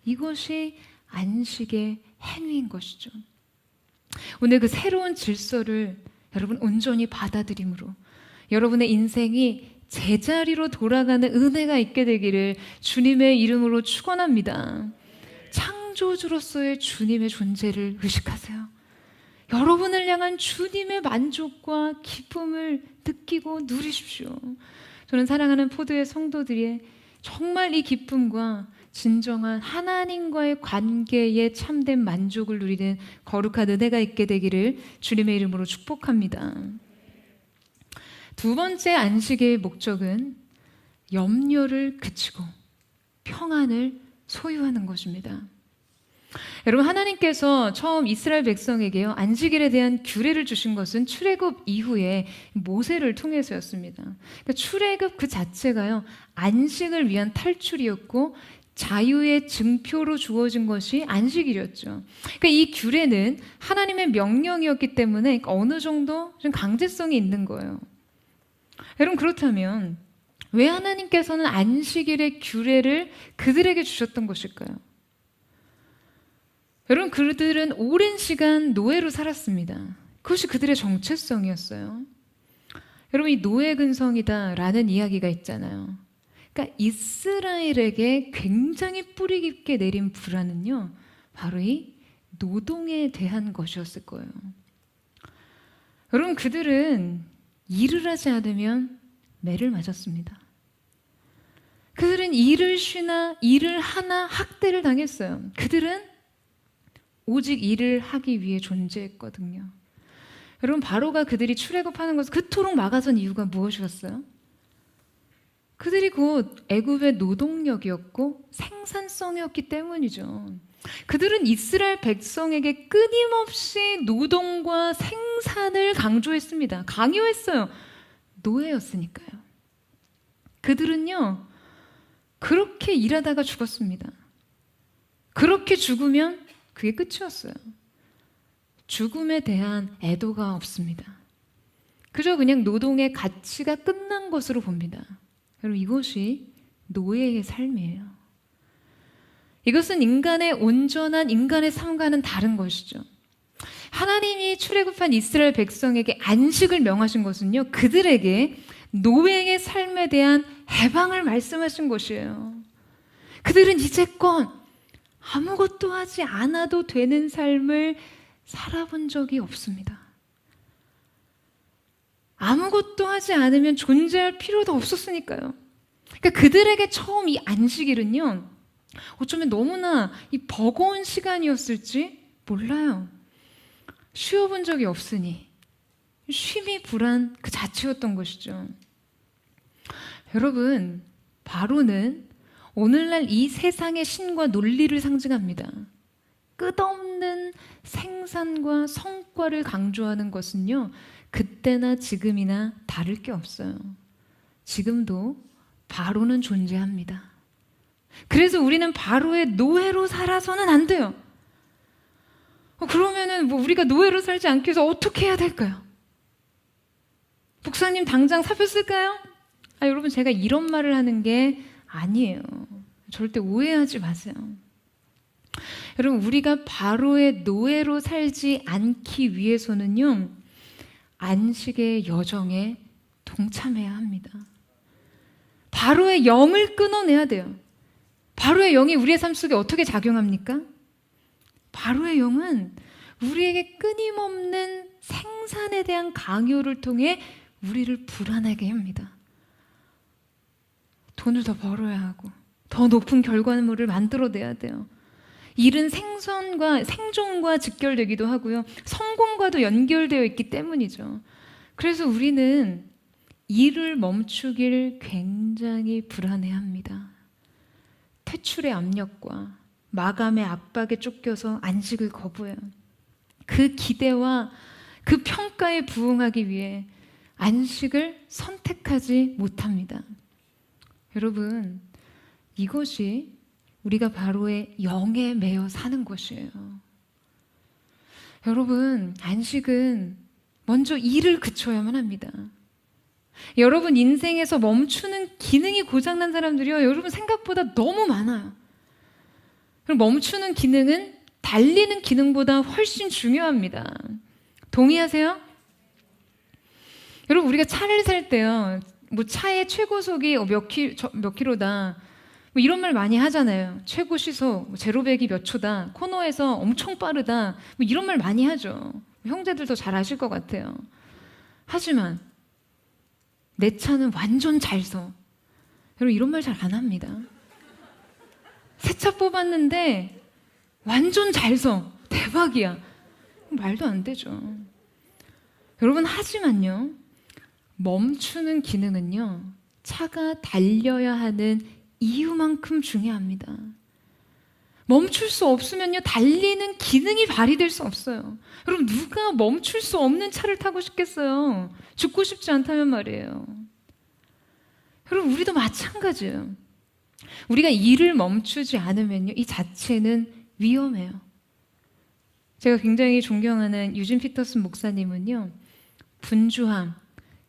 이것이 안식의 행위인 것이죠. 오늘 그 새로운 질서를 여러분 온전히 받아들임으로 여러분의 인생이 제자리로 돌아가는 은혜가 있게 되기를 주님의 이름으로 축원합니다. 창조주로서의 주님의 존재를 의식하세요. 여러분을 향한 주님의 만족과 기쁨을 느끼고 누리십시오. 저는 사랑하는 포도의 성도들이 정말 이 기쁨과 진정한 하나님과의 관계에 참된 만족을 누리는 거룩한 은혜가 있게 되기를 주님의 이름으로 축복합니다. 두 번째 안식의 목적은 염려를 그치고 평안을 소유하는 것입니다. 여러분, 하나님께서 처음 이스라엘 백성에게요 안식일에 대한 규례를 주신 것은 출애굽 이후에 모세를 통해서였습니다. 그러니까 출애굽 그 자체가요 안식을 위한 탈출이었고 자유의 증표로 주어진 것이 안식일이었죠. 그러니까 이 규례는 하나님의 명령이었기 때문에 어느 정도 좀 강제성이 있는 거예요. 여러분, 그렇다면 왜 하나님께서는 안식일의 규례를 그들에게 주셨던 것일까요? 여러분, 그들은 오랜 시간 노예로 살았습니다. 그것이 그들의 정체성이었어요. 여러분, 이 노예 근성이다라는 이야기가 있잖아요. 그러니까 이스라엘에게 굉장히 뿌리 깊게 내린 불안은요 바로 이 노동에 대한 것이었을 거예요. 여러분, 그들은 일을 하지 않으면 매를 맞았습니다. 그들은 일을 쉬나 일을 하나 학대를 당했어요. 그들은 오직 일을 하기 위해 존재했거든요. 여러분, 바로가 그들이 출애굽하는 것을 그토록 막아선 이유가 무엇이었어요? 그들이 곧 애굽의 노동력이었고 생산성이었기 때문이죠. 그들은 이스라엘 백성에게 끊임없이 노동과 생산을 강조했습니다. 강요했어요. 노예였으니까요. 그들은요 그렇게 일하다가 죽었습니다. 그렇게 죽으면 그게 끝이었어요. 죽음에 대한 애도가 없습니다. 그저 그냥 노동의 가치가 끝난 것으로 봅니다. 여러분, 이것이 노예의 삶이에요. 이것은 인간의 온전한 인간의 삶과는 다른 것이죠. 하나님이 출애굽한 이스라엘 백성에게 안식을 명하신 것은요 그들에게 노예의 삶에 대한 해방을 말씀하신 것이에요. 그들은 이제껏 아무것도 하지 않아도 되는 삶을 살아본 적이 없습니다. 아무것도 하지 않으면 존재할 필요도 없었으니까요. 그러니까 그들에게 처음 이 안식일은요 어쩌면 너무나 이 버거운 시간이었을지 몰라요. 쉬어본 적이 없으니 쉼이 불안 그 자체였던 것이죠. 여러분, 바로는 오늘날 이 세상의 신과 논리를 상징합니다. 끝없는 생산과 성과를 강조하는 것은요 그때나 지금이나 다를 게 없어요. 지금도 바로는 존재합니다. 그래서 우리는 바로의 노예로 살아서는 안 돼요. 그러면은 뭐 우리가 노예로 살지 않기 위해서 어떻게 해야 될까요? 목사님 당장 사표 쓸까요? 여러분, 제가 이런 말을 하는 게 아니에요. 절대 오해하지 마세요. 여러분, 우리가 바로의 노예로 살지 않기 위해서는요 안식의 여정에 동참해야 합니다. 바로의 영을 끊어내야 돼요. 바로의 영이 우리의 삶 속에 어떻게 작용합니까? 바로의 영은 우리에게 끊임없는 생산에 대한 강요를 통해 우리를 불안하게 합니다. 돈을 더 벌어야 하고 더 높은 결과물을 만들어내야 돼요. 일은 생존과 직결되기도 하고요. 성공과도 연결되어 있기 때문이죠. 그래서 우리는 일을 멈추길 굉장히 불안해합니다. 퇴출의 압력과 마감의 압박에 쫓겨서 안식을 거부해요. 그 기대와 그 평가에 부응하기 위해 안식을 선택하지 못합니다. 여러분, 이것이 우리가 바로의 영에 매여 사는 것이에요. 여러분, 안식은 먼저 일을 그쳐야만 합니다. 여러분 인생에서 멈추는 기능이 고장난 사람들이요 여러분 생각보다 너무 많아요. 그럼 멈추는 기능은 달리는 기능보다 훨씬 중요합니다. 동의하세요? 여러분, 우리가 차를 살 때요 뭐 차의 최고속이 몇 킬로다 뭐 이런 말 많이 하잖아요. 최고 시속 제로백이 몇 초다, 코너에서 엄청 빠르다, 뭐 이런 말 많이 하죠. 형제들도 잘 아실 것 같아요. 하지만 내 차는 완전 잘 서. 여러분 이런 말 잘 안 합니다. 새 차 뽑았는데 완전 잘 서. 대박이야. 말도 안 되죠. 여러분 하지만요. 멈추는 기능은요. 차가 달려야 하는 이유만큼 중요합니다. 멈출 수 없으면요. 달리는 기능이 발휘될 수 없어요. 여러분 누가 멈출 수 없는 차를 타고 싶겠어요? 죽고 싶지 않다면 말이에요. 여러분 우리도 마찬가지예요. 우리가 일을 멈추지 않으면요. 이 자체는 위험해요. 제가 굉장히 존경하는 유진 피터슨 목사님은요. 분주함,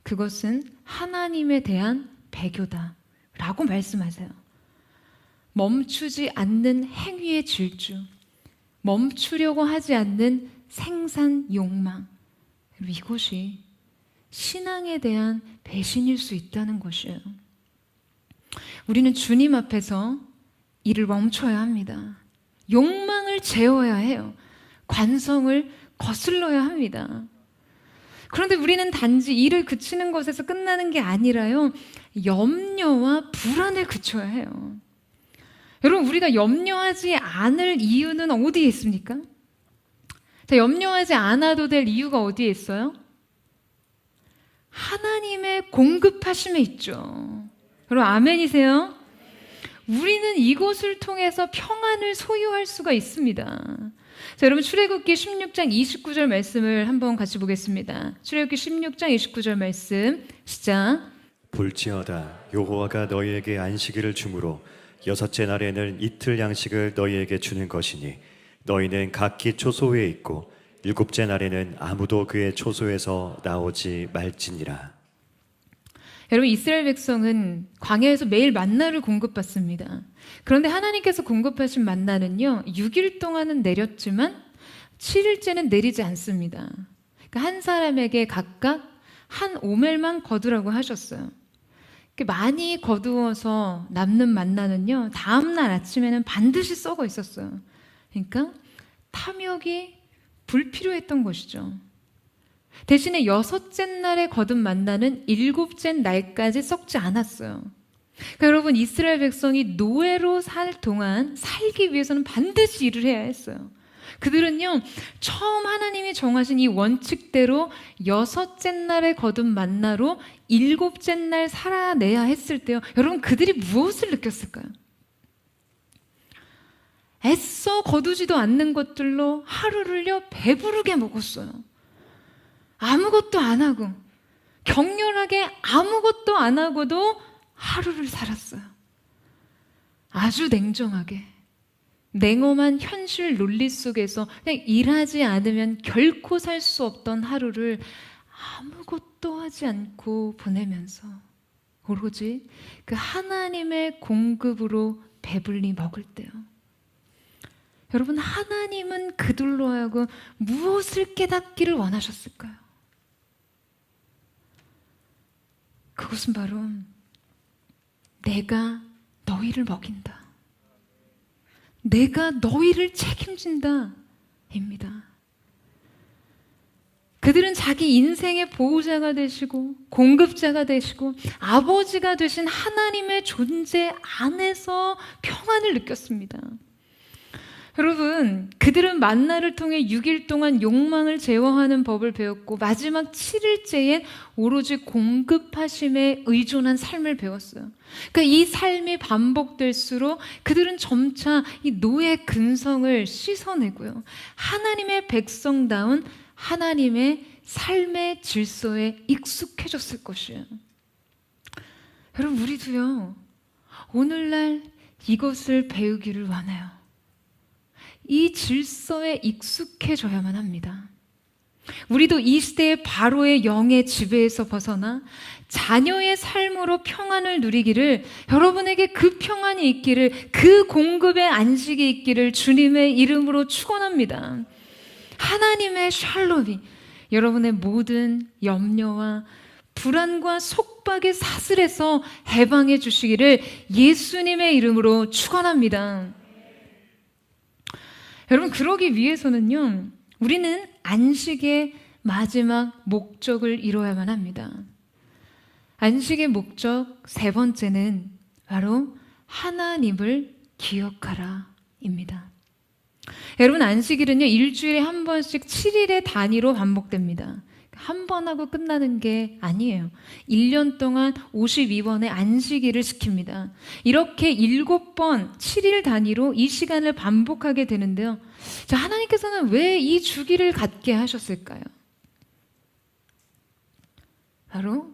그것은 하나님에 대한 배교다 라고 말씀하세요. 멈추지 않는 행위의 질주, 멈추려고 하지 않는 생산 욕망, 이것이 신앙에 대한 배신일 수 있다는 것이에요. 우리는 주님 앞에서 일을 멈춰야 합니다. 욕망을 제어해야 해요. 관성을 거슬러야 합니다. 그런데 우리는 단지 일을 그치는 것에서 끝나는 게 아니라요. 염려와 불안을 그쳐야 해요. 여러분 우리가 염려하지 않을 이유는 어디에 있습니까? 자, 염려하지 않아도 될 이유가 어디에 있어요? 하나님의 공급하심에 있죠. 여러분 아멘이세요? 우리는 이것을 통해서 평안을 소유할 수가 있습니다. 자, 여러분 출애굽기 16장 29절 말씀을 한번 같이 보겠습니다. 출애굽기 16장 29절 말씀 시작. 볼지어다 여호와가 너희에게 안식일을 주므로 여섯째 날에는 이틀 양식을 너희에게 주는 것이니 너희는 각기 초소에 있고 일곱째 날에는 아무도 그의 초소에서 나오지 말지니라. 여러분 이스라엘 백성은 광야에서 매일 만나를 공급받습니다. 그런데 하나님께서 공급하신 만나는요 6일 동안은 내렸지만 7일째는 내리지 않습니다. 그러니까 한 사람에게 각각 한 오멜만 거두라고 하셨어요. 많이 거두어서 남는 만나는요 다음날 아침에는 반드시 썩어 있었어요. 그러니까 탐욕이 불필요했던 것이죠. 대신에 여섯째 날에 거둔 만나는 일곱째 날까지 썩지 않았어요. 그러니까 여러분 이스라엘 백성이 노예로 살 동안 살기 위해서는 반드시 일을 해야 했어요. 그들은요 처음 하나님이 정하신 이 원칙대로 여섯째 날에 거둔 만나로 일곱째 날 살아내야 했을 때요. 여러분 그들이 무엇을 느꼈을까요? 애써 거두지도 않는 것들로 하루를요 배부르게 먹었어요. 아무것도 안 하고 격렬하게 아무것도 안 하고도 하루를 살았어요. 아주 냉정하게 냉엄한 현실 논리 속에서 그냥 일하지 않으면 결코 살 수 없던 하루를 아무것도 하지 않고 보내면서 오로지 그 하나님의 공급으로 배불리 먹을 때요. 여러분 하나님은 그들로 하여금 무엇을 깨닫기를 원하셨을까요? 그것은 바로 내가 너희를 먹인다. 내가 너희를 책임진다 입니다. 그들은 자기 인생의 보호자가 되시고 공급자가 되시고 아버지가 되신 하나님의 존재 안에서 평안을 느꼈습니다. 여러분 그들은 만나를 통해 6일 동안 욕망을 제어하는 법을 배웠고 마지막 7일째에 오로지 공급하심에 의존한 삶을 배웠어요. 그러니까 이 삶이 반복될수록 그들은 점차 이 노예 근성을 씻어내고요. 하나님의 백성다운 하나님의 삶의 질서에 익숙해졌을 것이에요. 여러분 우리도요 오늘날 이것을 배우기를 원해요. 이 질서에 익숙해져야만 합니다. 우리도 이 시대의 바로의 영의 지배에서 벗어나 자녀의 삶으로 평안을 누리기를, 여러분에게 그 평안이 있기를, 그 공급의 안식이 있기를 주님의 이름으로 축원합니다. 하나님의 샬롬이 여러분의 모든 염려와 불안과 속박의 사슬에서 해방해 주시기를 예수님의 이름으로 축원합니다. 여러분 그러기 위해서는요 우리는 안식의 마지막 목적을 이뤄야만 합니다. 안식의 목적 세 번째는 바로 하나님을 기억하라입니다. 여러분, 안식일은요, 일주일에 한 번씩 7일의 단위로 반복됩니다. 한 번 하고 끝나는 게 아니에요. 1년 동안 52번의 안식일을 지킵니다. 이렇게 7번 7일 단위로 이 시간을 반복하게 되는데요. 자, 하나님께서는 왜 이 주기를 갖게 하셨을까요? 바로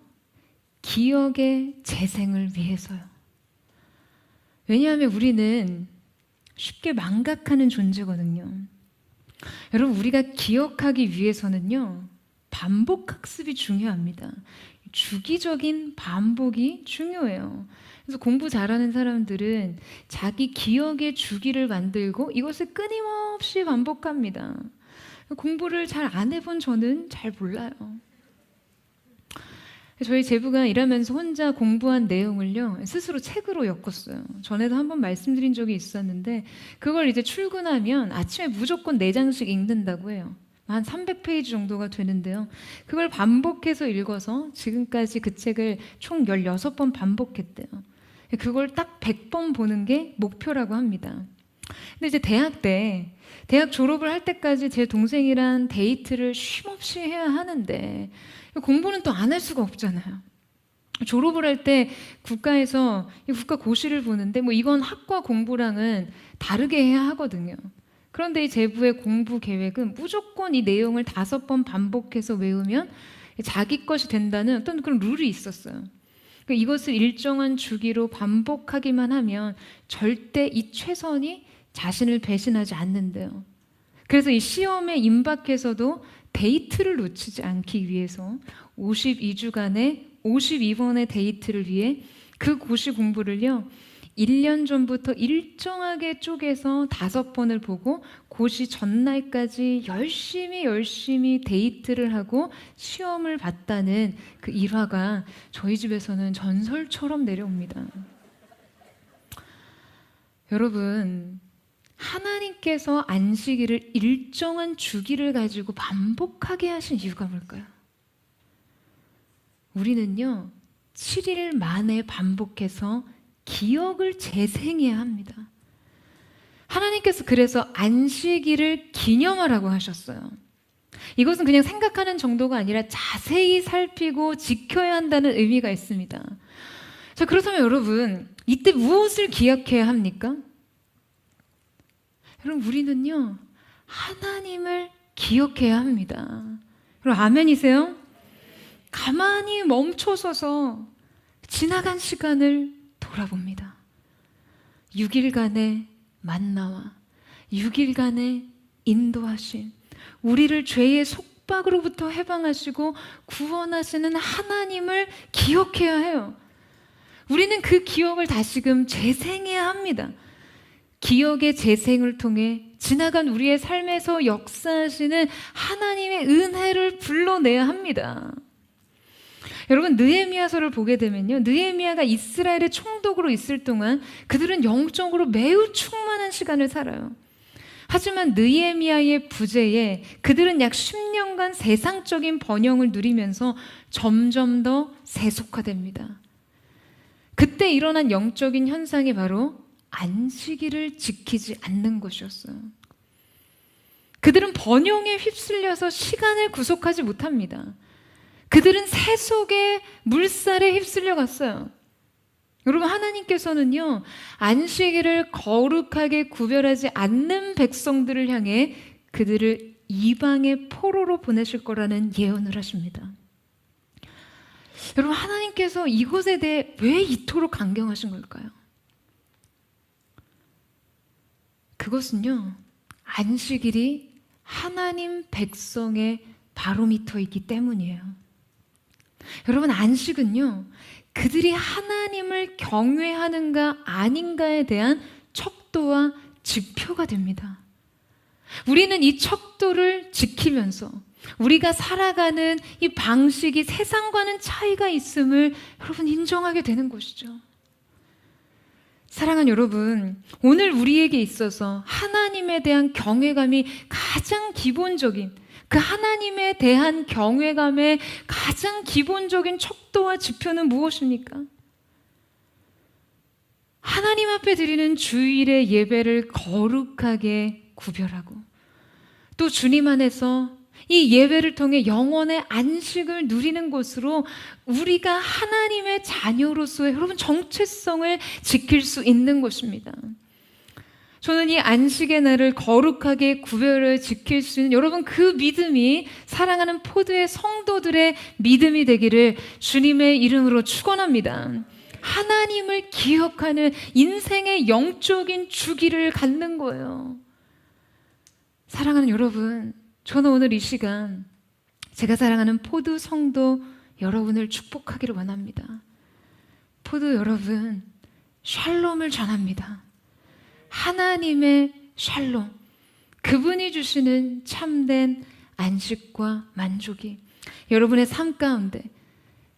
기억의 재생을 위해서요. 왜냐하면 우리는 쉽게 망각하는 존재거든요. 여러분, 우리가 기억하기 위해서는요, 반복 학습이 중요합니다. 주기적인 반복이 중요해요. 그래서 공부 잘하는 사람들은 자기 기억의 주기를 만들고 이것을 끊임없이 반복합니다. 공부를 잘 안 해본 저는 잘 몰라요. 저희 제부가 일하면서 혼자 공부한 내용을요, 스스로 책으로 엮었어요. 전에도 한번 말씀드린 적이 있었는데, 그걸 이제 출근하면 아침에 무조건 4장씩 읽는다고 해요. 한 300페이지 정도가 되는데요. 그걸 반복해서 읽어서 지금까지 그 책을 총 16번 반복했대요. 그걸 딱 100번 보는 게 목표라고 합니다. 근데 이제 대학 졸업을 할 때까지 제 동생이랑 데이트를 쉼없이 해야 하는데 공부는 또 안 할 수가 없잖아요. 졸업을 할 때 국가에서 국가 고시를 보는데 뭐 이건 학과 공부랑은 다르게 해야 하거든요. 그런데 이 제부의 공부 계획은 무조건 이 내용을 5번 반복해서 외우면 자기 것이 된다는 어떤 그런 룰이 있었어요. 이것을 일정한 주기로 반복하기만 하면 절대 이 최선이 자신을 배신하지 않는데요. 그래서 이 시험에 임박해서도 데이트를 놓치지 않기 위해서 52주간의 52번의 데이트를 위해 그 고시 공부를요, 1년 전부터 일정하게 쪼개서 5번을 보고 고시 전날까지 열심히 데이트를 하고 시험을 봤다는 그 일화가 저희 집에서는 전설처럼 내려옵니다. 여러분, 하나님께서 안식일을 일정한 주기를 가지고 반복하게 하신 이유가 뭘까요? 우리는요, 7일 만에 반복해서 기억을 재생해야 합니다. 하나님께서 그래서 안식일을 기념하라고 하셨어요. 이것은 그냥 생각하는 정도가 아니라 자세히 살피고 지켜야 한다는 의미가 있습니다. 자, 그렇다면 여러분, 이때 무엇을 기억해야 합니까? 여러분, 우리는요, 하나님을 기억해야 합니다. 여러분, 아멘이세요? 가만히 멈춰서서 지나간 시간을 돌아봅니다. 6일간의 만나와 6일간의 인도하심, 우리를 죄의 속박으로부터 해방하시고 구원하시는 하나님을 기억해야 해요. 우리는 그 기억을 다시금 재생해야 합니다. 기억의 재생을 통해 지나간 우리의 삶에서 역사하시는 하나님의 은혜를 불러내야 합니다. 여러분, 느헤미야서를 보게 되면요, 느헤미야가 이스라엘의 총독으로 있을 동안 그들은 영적으로 매우 충만한 시간을 살아요. 하지만 느헤미야의 부재에 그들은 약 10년간 세상적인 번영을 누리면서 점점 더 세속화됩니다. 그때 일어난 영적인 현상이 바로 안식일을 지키지 않는 것이었어요. 그들은 번영에 휩쓸려서 시간을 구속하지 못합니다. 그들은 세속의 물살에 휩쓸려 갔어요. 여러분, 하나님께서는요, 안식일을 거룩하게 구별하지 않는 백성들을 향해 그들을 이방의 포로로 보내실 거라는 예언을 하십니다. 여러분, 하나님께서 이것에 대해 왜 이토록 강경하신 걸까요? 그것은요, 안식일이 하나님 백성의 바로미터이기 때문이에요. 여러분, 안식은요, 그들이 하나님을 경외하는가 아닌가에 대한 척도와 지표가 됩니다. 우리는 이 척도를 지키면서 우리가 살아가는 이 방식이 세상과는 차이가 있음을 여러분 인정하게 되는 것이죠. 사랑하는 여러분, 오늘 우리에게 있어서 하나님에 대한 경외감이 가장 기본적인, 그 하나님에 대한 경외감의 가장 기본적인 척도와 지표는 무엇입니까? 하나님 앞에 드리는 주일의 예배를 거룩하게 구별하고 또 주님 안에서 이 예배를 통해 영혼의 안식을 누리는 곳으로 우리가 하나님의 자녀로서의 여러분 정체성을 지킬 수 있는 곳입니다. 저는 이 안식의 날을 거룩하게 구별을 지킬 수 있는 여러분 그 믿음이 사랑하는 포도의 성도들의 믿음이 되기를 주님의 이름으로 축원합니다. 하나님을 기억하는 인생의 영적인 주기를 갖는 거예요. 사랑하는 여러분, 저는 오늘 이 시간 제가 사랑하는 포도 성도 여러분을 축복하기를 원합니다. 포도 여러분, 샬롬을 전합니다. 하나님의 샬롬, 그분이 주시는 참된 안식과 만족이 여러분의 삶 가운데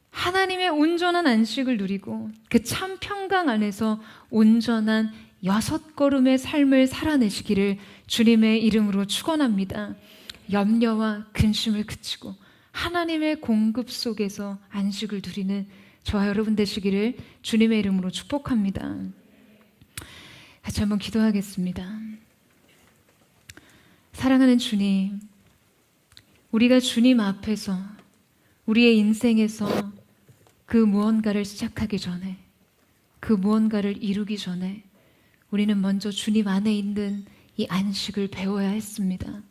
하나님의 온전한 안식을 누리고 그 참 평강 안에서 온전한 6걸음의 삶을 살아내시기를 주님의 이름으로 축원합니다. 염려와 근심을 그치고 하나님의 공급 속에서 안식을 누리는 저와 여러분 되시기를 주님의 이름으로 축복합니다. 같이 한번 기도하겠습니다. 사랑하는 주님, 우리가 주님 앞에서 우리의 인생에서 그 무언가를 시작하기 전에, 그 무언가를 이루기 전에 우리는 먼저 주님 안에 있는 이 안식을 배워야 했습니다.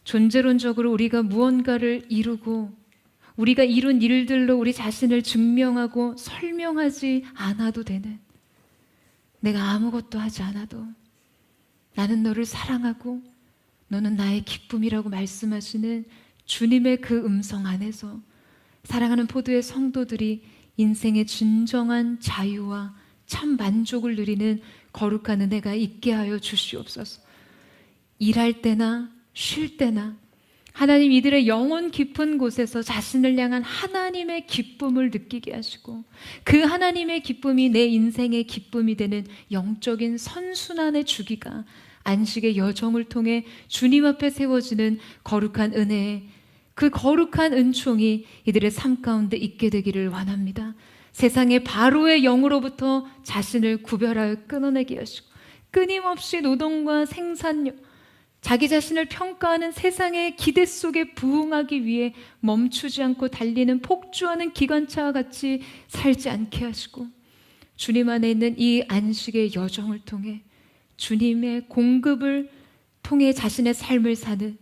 존재론적으로 우리가 무언가를 이루고 우리가 이룬 일들로 우리 자신을 증명하고 설명하지 않아도 되는, 내가 아무것도 하지 않아도 나는 너를 사랑하고 너는 나의 기쁨이라고 말씀하시는 주님의 그 음성 안에서 사랑하는 포도의 성도들이 인생의 진정한 자유와 참 만족을 누리는 거룩한 은혜가 있게 하여 주시옵소서. 일할 때나 쉴 때나 하나님 이들의 영혼 깊은 곳에서 자신을 향한 하나님의 기쁨을 느끼게 하시고 그 하나님의 기쁨이 내 인생의 기쁨이 되는 영적인 선순환의 주기가 안식의 여정을 통해 주님 앞에 세워지는 거룩한 은혜에 그 거룩한 은총이 이들의 삶 가운데 있게 되기를 원합니다. 세상의 바로의 영으로부터 자신을 구별하여 끊어내게 하시고 끊임없이 노동과 생산력, 자기 자신을 평가하는 세상의 기대 속에 부응하기 위해 멈추지 않고 달리는 폭주하는 기관차와 같이 살지 않게 하시고 주님 안에 있는 이 안식의 여정을 통해 주님의 공급을 통해 자신의 삶을 사는,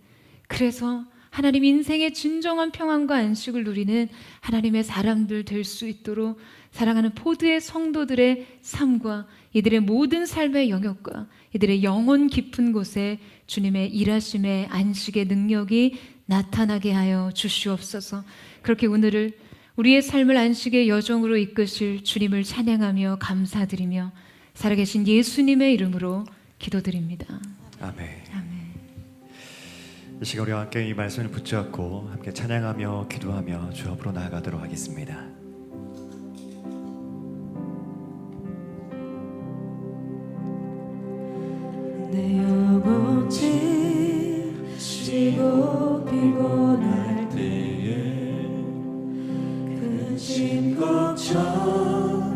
그래서 하나님 인생의 진정한 평안과 안식을 누리는 하나님의 사람들 될 수 있도록 사랑하는 포도의 성도들의 삶과 이들의 모든 삶의 영역과 이들의 영혼 깊은 곳에 주님의 일하심의 안식의 능력이 나타나게 하여 주시옵소서. 그렇게 오늘을 우리의 삶을 안식의 여정으로 이끄실 주님을 찬양하며 감사드리며 살아계신 예수님의 이름으로 기도드립니다. 아멘. 아멘. 이 시간 우리와 함께 이 말씀을 붙잡고 함께 찬양하며 기도하며 주 앞으로 나아가도록 하겠습니다. 내 영혼 지치고 피곤할 때에 근심 걱정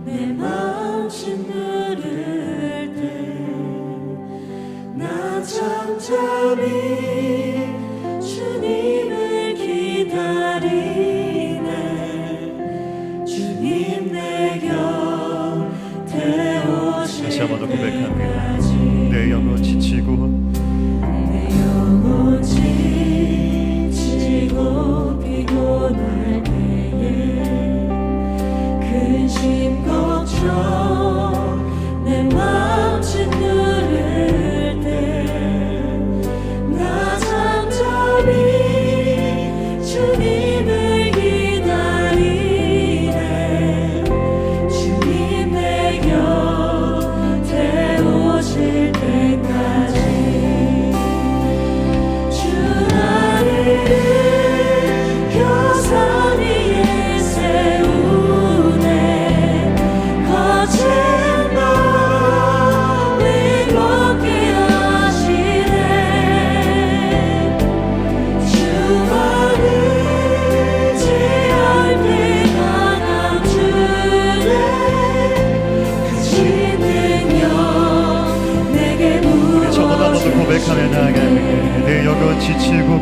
내 마음 짓누를 때 나 잠잠히 주님을 기다리네.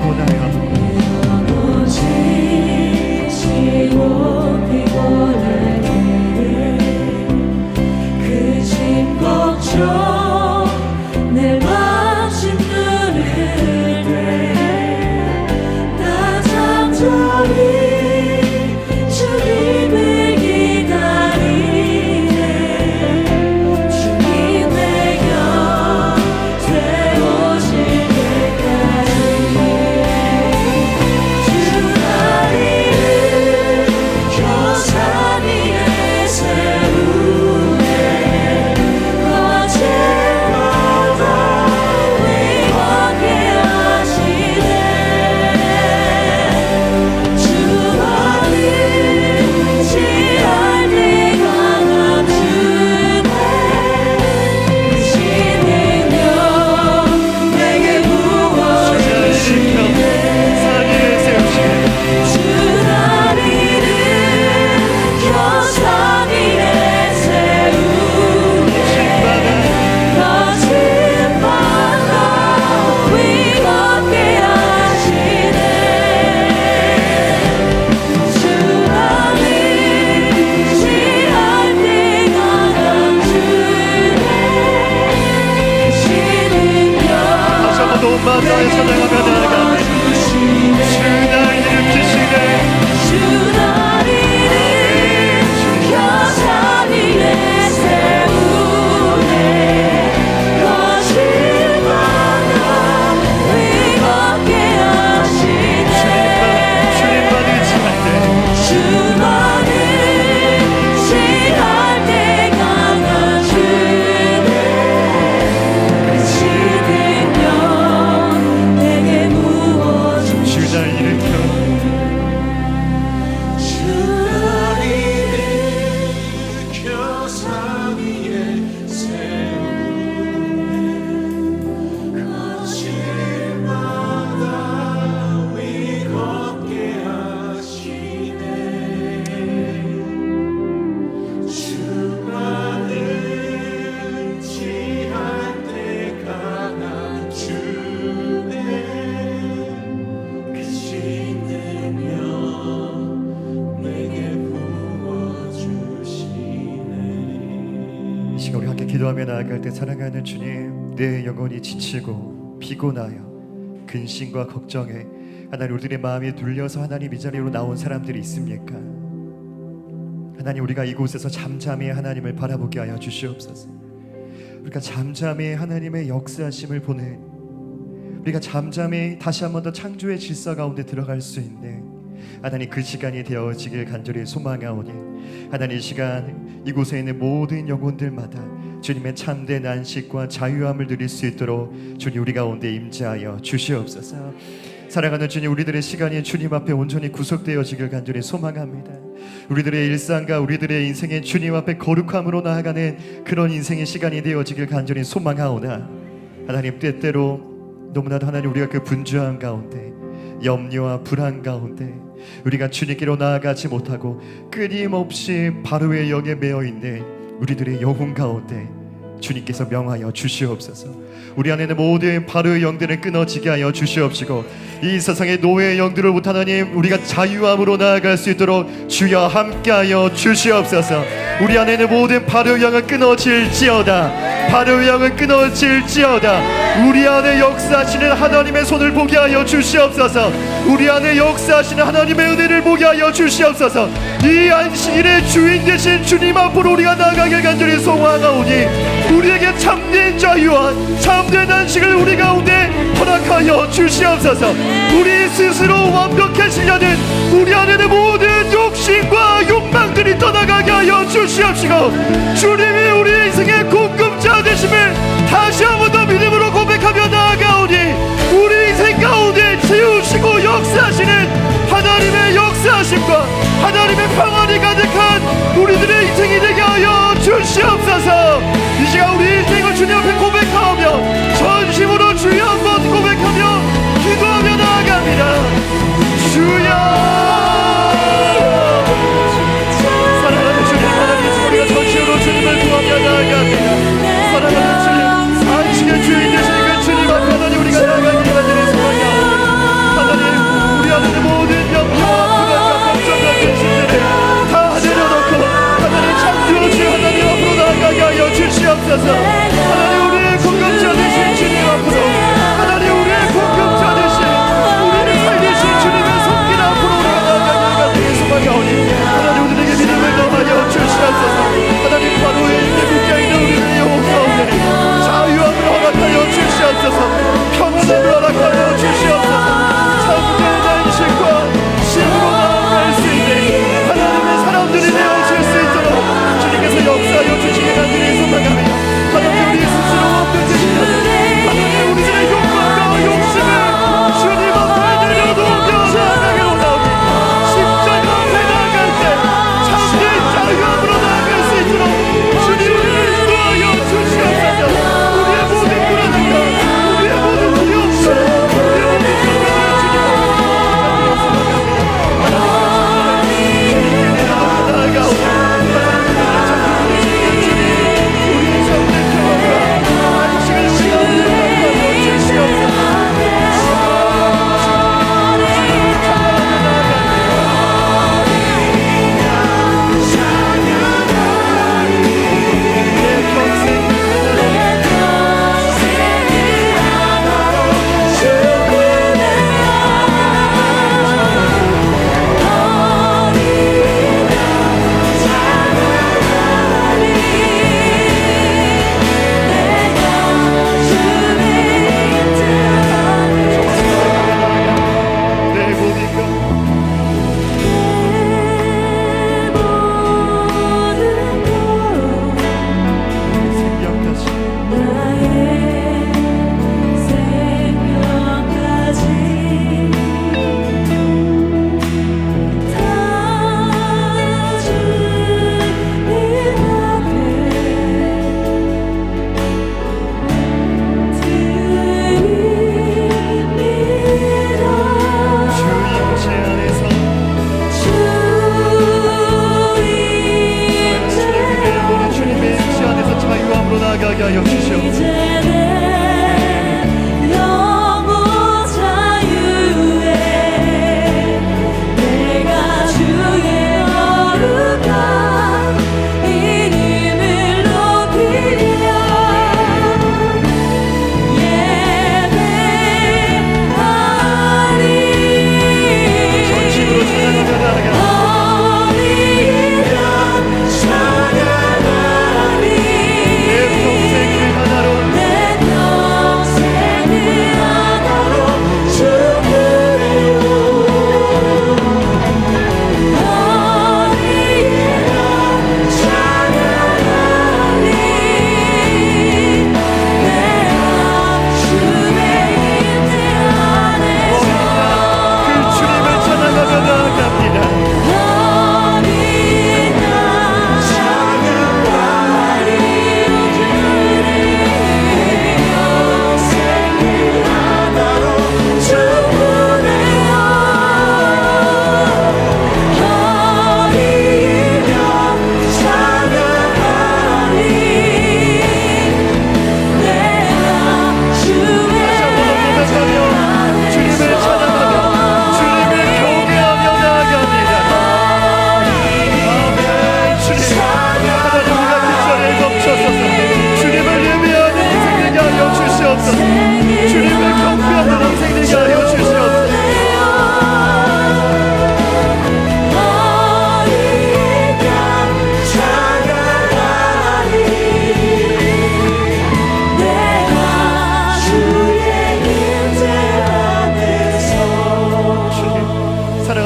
피곤하여 지치고 피곤할 때에 그 짐 걱정 내 맘심 누를 때 나 잠잠히 주님을 기다리네 주님 내 곁에 오실 때까지 주 다리를 펴산 위에 세우네 거친 바다 위험케 하시네 주 다리 지할 때 강함 주네 신 능력 내게 부어주시네 사기를 세우시네 주 다리를 펴산 위에 세우네 거친 바다 위험케 하시네 주 다리 지할 때 강함 주네 신 능력 다시 한번 더 온 마음 다해 찬양하며 나아가네 주 날 일으키시네 주 다리를 펴산 위에 세우네 거친 바다 위험케 하시네 주님만 의지할 때 주만을 지할 때 강한 주네 그 능력 내게 부어주시네 주 날 일으켜 주 다리를 펴산 위에 세우네 거친 바다 위험케 하시네 주만을 지할 때 강한 주네 그 신능력 내게 부어주시네 이 시간 우리 함께 기도하며 나아갈 때 사랑하는 주님 내 영혼이 지치고 피곤하여 근심과 걱정에 하나님 우리들의 마음이 눌려서 하나님 이 자리로 나온 사람들이 있습니까? 하나님 우리가 이곳에서 잠잠히 하나님을 바라보게 하여 주시옵소서. 우리가 잠잠히 하나님의 역사하심을 보내 우리가 잠잠히 다시 한 번 더 창조의 질서 가운데 들어갈 수 있는 하나님 그 시간이 되어지길 간절히 소망하오니 하나님 이 시간 이곳에 있는 모든 영혼들마다 주님의 참된 안식과 자유함을 누릴 수 있도록 주님 우리 가운데 임재하여 주시옵소서. 사랑하는 주님 우리들의 시간이 주님 앞에 온전히 구속되어지길 간절히 소망합니다. 우리들의 일상과 우리들의 인생의 주님 앞에 거룩함으로 나아가는 그런 인생의 시간이 되어지길 간절히 소망하오나 하나님 때때로 너무나도 하나님 우리가 그 분주함 가운데 염려와 불안 가운데 우리가 주님께로 나아가지 못하고 끊임없이 바로의 영에 매여 있는 우리들의 영혼 가운데 주님께서 명하여 주시옵소서. 우리 안에 있는 모든 바로의 영들을 끊어지게 하여 주시옵시고 이 세상의 노예의 영들로부터 하나님 우리가 자유함으로 나아갈 수 있도록 주여 함께하여 주시옵소서. 우리 안에 있는 모든 바로의 영은 끊어질지어다. 바로의 영은 끊어질지어다. 우리 안에 역사하시는 하나님의 손을 보게 하여 주시옵소서. 우리 안에 역사하시는 하나님의 은혜를 보게 하여 주시옵소서. 이 안식일의 주인 되신 주님 앞으로 우리가 나아가길 간절히 소망하오니 우리에게 참된 자유와 참된 안식을 우리 가운데 허락하여 주시옵소서. 우리 스스로 완벽해지려는 우리 안에는 모든 욕심과 욕망들이 떠나가게 하여 주시옵시고 주님이 우리 인생의 공급자 되심을 다시 한 번 더 믿음으로 고백하며 나아가오니 우리 인생 가운데 채우시고 역사하시는 하나님의 역사하심과 하나님의 평안이 가득한 우리들의 인생이 되게 하여 주시옵소서. 이 시간 우리 인생을 주님 앞에 고백하며 전심으로 주여 한번 고백하며 기도하며 나아갑니다. 주여 사랑하는 주님 하나님 우리가 전심으로 주님을 구하며 나아갑니다. 사랑하는 주님 안식의 주인 되시는 그 주님 앞에 하나님 우리가 나아가기를 간절히 소망하오니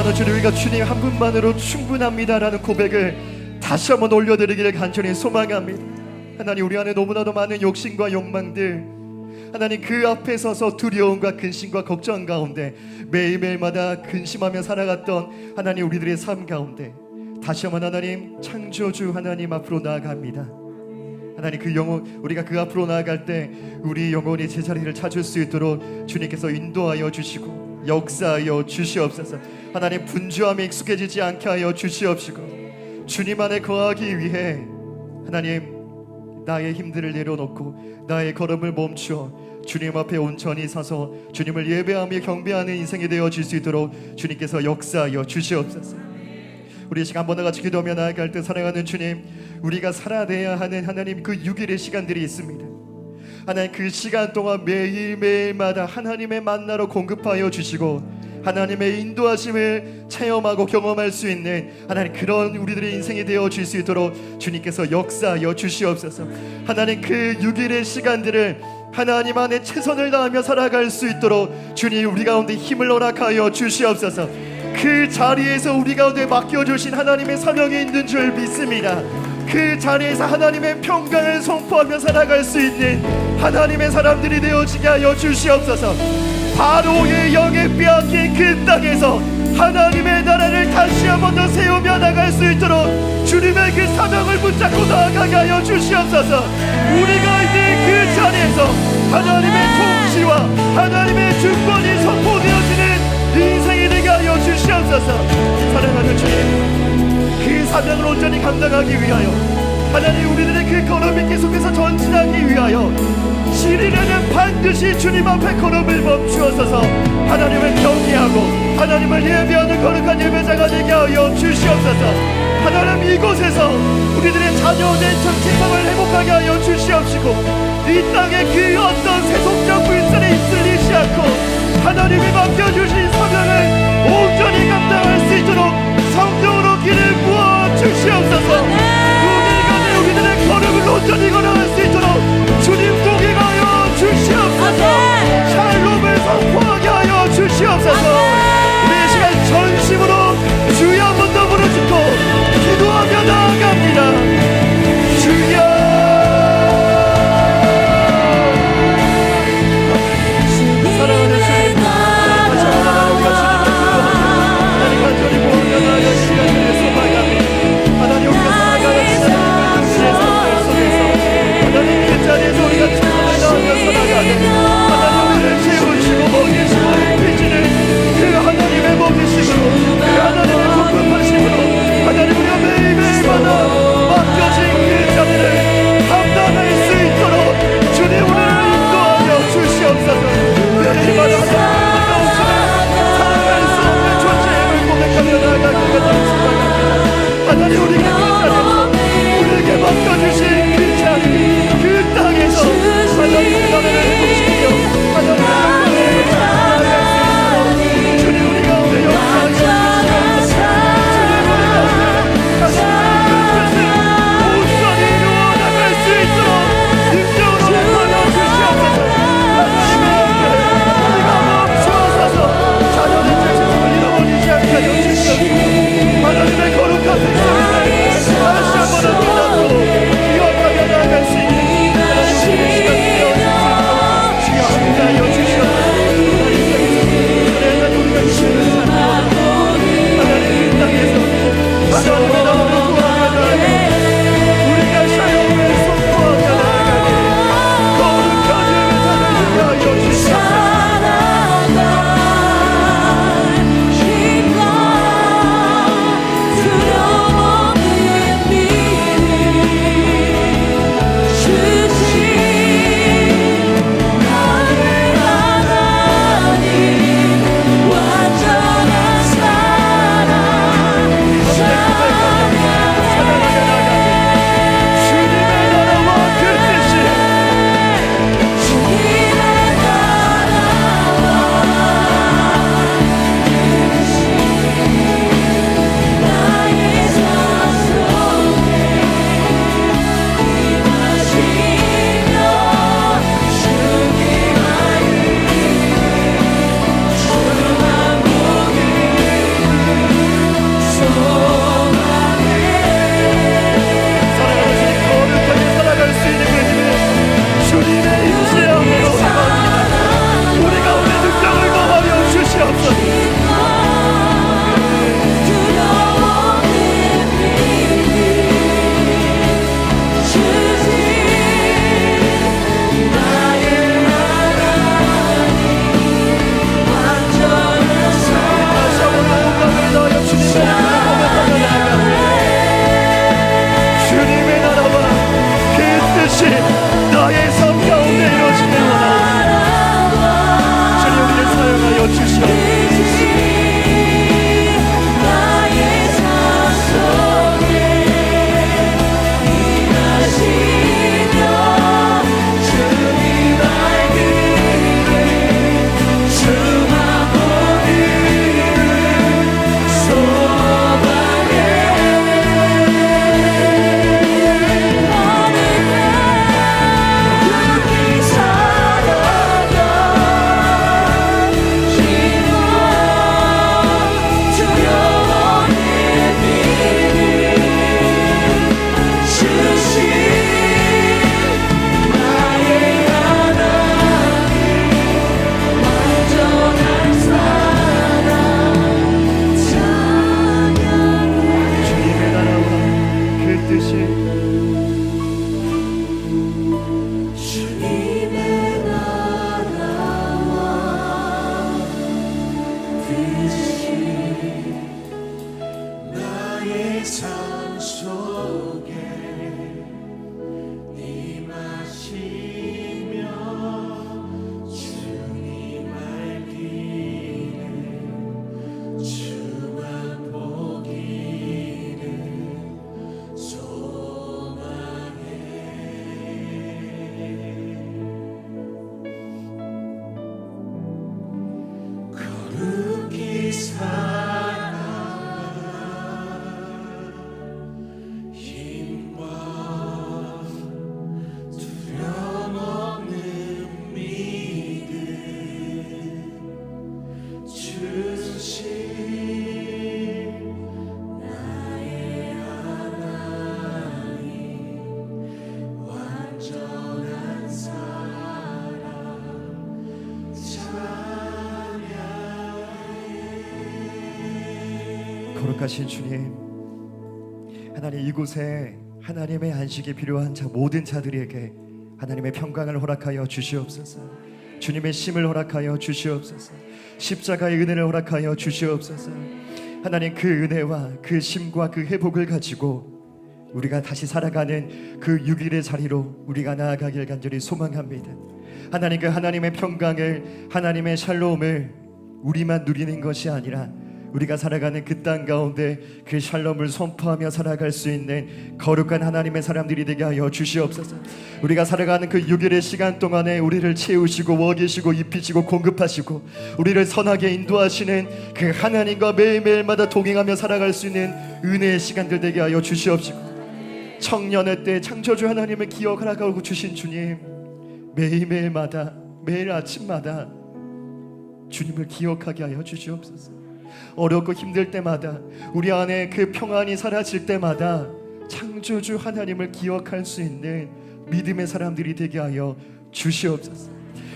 사랑하는 주님, 우리가 주님 한 분만으로 충분합니다라는 고백을 다시 한번 올려드리기를 간절히 소망합니다. 하나님, 우리 안에 너무나도 많은 욕심과 욕망들, 하나님 그 앞에 서서 두려움과 근심과 걱정 가운데 매일매일마다 근심하며 살아갔던 하나님 우리들의 삶 가운데 다시 한번 하나님 창조주 하나님 앞으로 나아갑니다. 하나님, 그 영혼, 우리가 그 앞으로 나아갈 때 우리 영혼이 제자리를 찾을 수 있도록 주님께서 인도하여 주시고 역사하여 주시옵소서. 하나님, 분주함에 익숙해지지 않게 하여 주시옵시고 주님 안에 거하기 위해 하나님 나의 힘들을 내려놓고 나의 걸음을 멈추어 주님 앞에 온전히 서서 주님을 예배하며 경배하는 인생이 되어질 수 있도록 주님께서 역사하여 주시옵소서. 우리 시간 한번 다 같이 기도하며 나아갈 때, 사랑하는 주님, 우리가 살아내야 하는 하나님 그 6일의 시간들이 있습니다. 하나님, 그 시간 동안 매일매일마다 하나님의 만나로 공급하여 주시고 하나님의 인도하심을 체험하고 경험할 수 있는 하나님 그런 우리들의 인생이 되어질 수 있도록 주님께서 역사하여 주시옵소서. 하나님, 그 6일의 시간들을 하나님 안에 최선을 다하며 살아갈 수 있도록 주님 우리 가운데 힘을 허락하여 주시옵소서. 그 자리에서 우리 가운데 맡겨주신 하나님의 사명이 있는 줄 믿습니다. 그 자리에서 하나님의 평강을 선포하며 살아갈 수 있는 하나님의 사람들이 되어지게 하여 주시옵소서. 바로의 영에 빼앗긴 그 땅에서 하나님의 나라를 다시 한번 더 세우며 나갈 수 있도록 주님의 그 사명을 붙잡고 나아가게 하여 주시옵소서. 우리가 있는 그 자리에서 하나님의 통치와 하나님의 주권이 선포되어지는 인생이 되게 하여 주시옵소서. 사랑하는 주님, 그 사명을 온전히 감당하기 위하여 하나님 우리들의 그 걸음이 계속해서 전진하기 위하여 7일에는 반드시 주님 앞에 걸음을 멈추어서서 하나님을 경외하고 하나님을 예배하는 거룩한 예배자가 되게 하여 주시옵소서. 하나님, 이곳에서 우리들의 자녀된 정체성을 회복하게 하여 주시옵시고 이 땅에 그 어떤 세속적 불살에 이끌리지 않고 하나님이 맡겨주신 사명을 온전히 감당할 수 있도록 성령으로 길을 부어 주시옵소서. 우리가 우리들의 걸음을 온전히 걸어갈 수 있도록 주님 동행하여 주시옵소서. 샬롬을 선포하게 하여 주시옵소서. 우리의 시간 전심으로 주여 한 번 더 부르짖고 기도하며 나아갑니다. 주여, 사랑하는 주님, 다시 한번 우리가 주님을 나의 삶 속에 임하시며 주님 알기를 주만 보기를 소망해. 거룩히 살아가 힘과 두려움 없는 믿음 주신 나의 하나님 완전한 사랑 거룩하신 주님, 하나님 이곳에 하나님의 안식이 필요한 모든 자들에게 하나님의 평강을 허락하여 주시옵소서. 주님의 심을 허락하여 주시옵소서. 십자가의 은혜를 허락하여 주시옵소서. 하나님 그 은혜와 그 심과 그 회복을 가지고 우리가 다시 살아가는 그 6일의 자리로 우리가 나아가길 간절히 소망합니다. 하나님 그 하나님의 평강을, 하나님의 샬롬을 우리만 누리는 것이 아니라 우리가 살아가는 그 땅 가운데 그 샬롬을 선포하며 살아갈 수 있는 거룩한 하나님의 사람들이 되게 하여 주시옵소서. 우리가 살아가는 그 6일의 시간 동안에 우리를 채우시고 먹이시고 입히시고 공급하시고 우리를 선하게 인도하시는 그 하나님과 매일매일마다 동행하며 살아갈 수 있는 은혜의 시간들 되게 하여 주시옵시고, 청년의 때 창조주 하나님을 기억하라고 주신 주님, 매일매일마다 매일 아침마다 주님을 기억하게 하여 주시옵소서. 어렵고 힘들 때마다, 우리 안에 그 평안이 사라질 때마다 창조주 하나님을 기억할 수 있는 믿음의 사람들이 되게 하여 주시옵소서.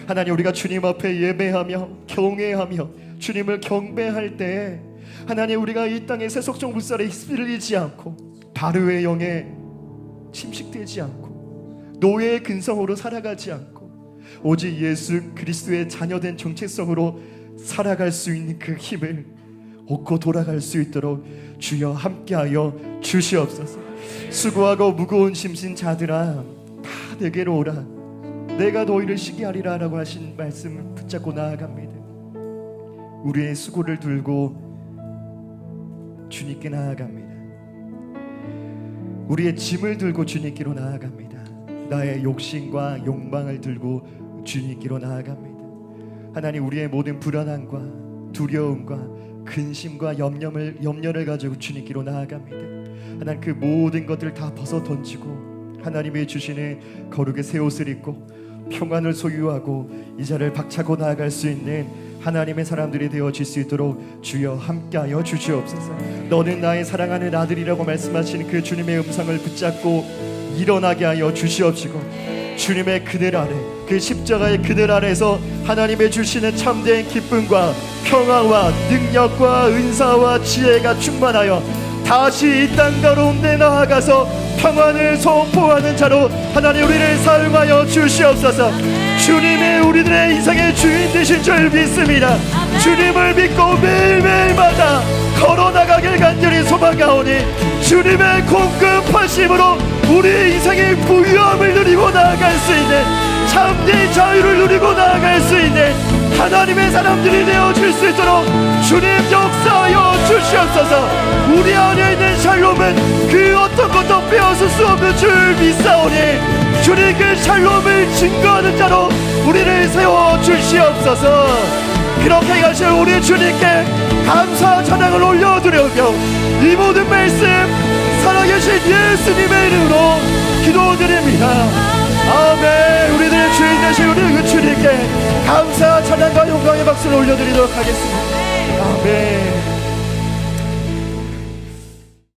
하나님, 우리가 주님 앞에 예배하며 경외하며 주님을 경배할 때 하나님, 우리가 이 땅의 세속적 물살에 휩쓸리지 않고 바르의 영에 침식되지 않고 노예의 근성으로 살아가지 않고 오직 예수 그리스도의 자녀된 정체성으로 살아갈 수 있는 그 힘을 얻고 돌아갈 수 있도록 주여 함께하여 주시옵소서. 수고하고 무거운 짐진 자들아 다 내게로 오라, 내가 너희를 쉬게 하리라 라고 하신 말씀을 붙잡고 나아갑니다. 우리의 수고를 들고 주님께 나아갑니다. 우리의 짐을 들고 주님께로 나아갑니다. 나의 욕심과 욕망을 들고 주님께로 나아갑니다. 하나님, 우리의 모든 불안함과 두려움과 근심과 염려를 가지고 주님께로 나아갑니다. 하나님, 그 모든 것들을 다 벗어 던지고 하나님이 주시는 거룩의 새 옷을 입고 평안을 소유하고 이 자를 박차고 나아갈 수 있는 하나님의 사람들이 되어질 수 있도록 주여 함께하여 주시옵소서. 너는 나의 사랑하는 아들이라고 말씀하시는 그 주님의 음성을 붙잡고 일어나게 하여 주시옵시고, 주님의 그늘 아래, 그 십자가의 그늘 아래에서 하나님의 주시는 참된 기쁨과 평화와 능력과 은사와 지혜가 충만하여 다시 이 땅 가운데 나아가서 평안을 선포하는 자로 하나님 우리를 사용하여 주시옵소서. 주님이 우리들의 인생의 주인 되신 줄 믿습니다. 주님을 믿고 매일매일마다 걸어나가길 간절히 소망하오니 주님의 공급하심으로 우리 인생의 부유함을 누리고 나아갈 수 있는 참된 자유를 누리고 나아갈 수 있는 하나님의 사람들이 되어질 수 있도록 주님 역사하여 주시옵소서. 우리 안에 있는 샬롬은 그 어떤 것도 빼앗을 수 없는 줄 믿사오니 주님 그 샬롬을 증거하는 자로 우리를 세워 주시옵소서. 그렇게 하실 우리 주님께 감사 찬양을 올려드리며 이 모든 말씀 살아계신 예수님의 이름으로 기도드립니다. 아멘. 우리들의 주인 되신 우리 그 주님께 감사 찬양과 영광의 박수를 올려드리도록 하겠습니다. 아멘.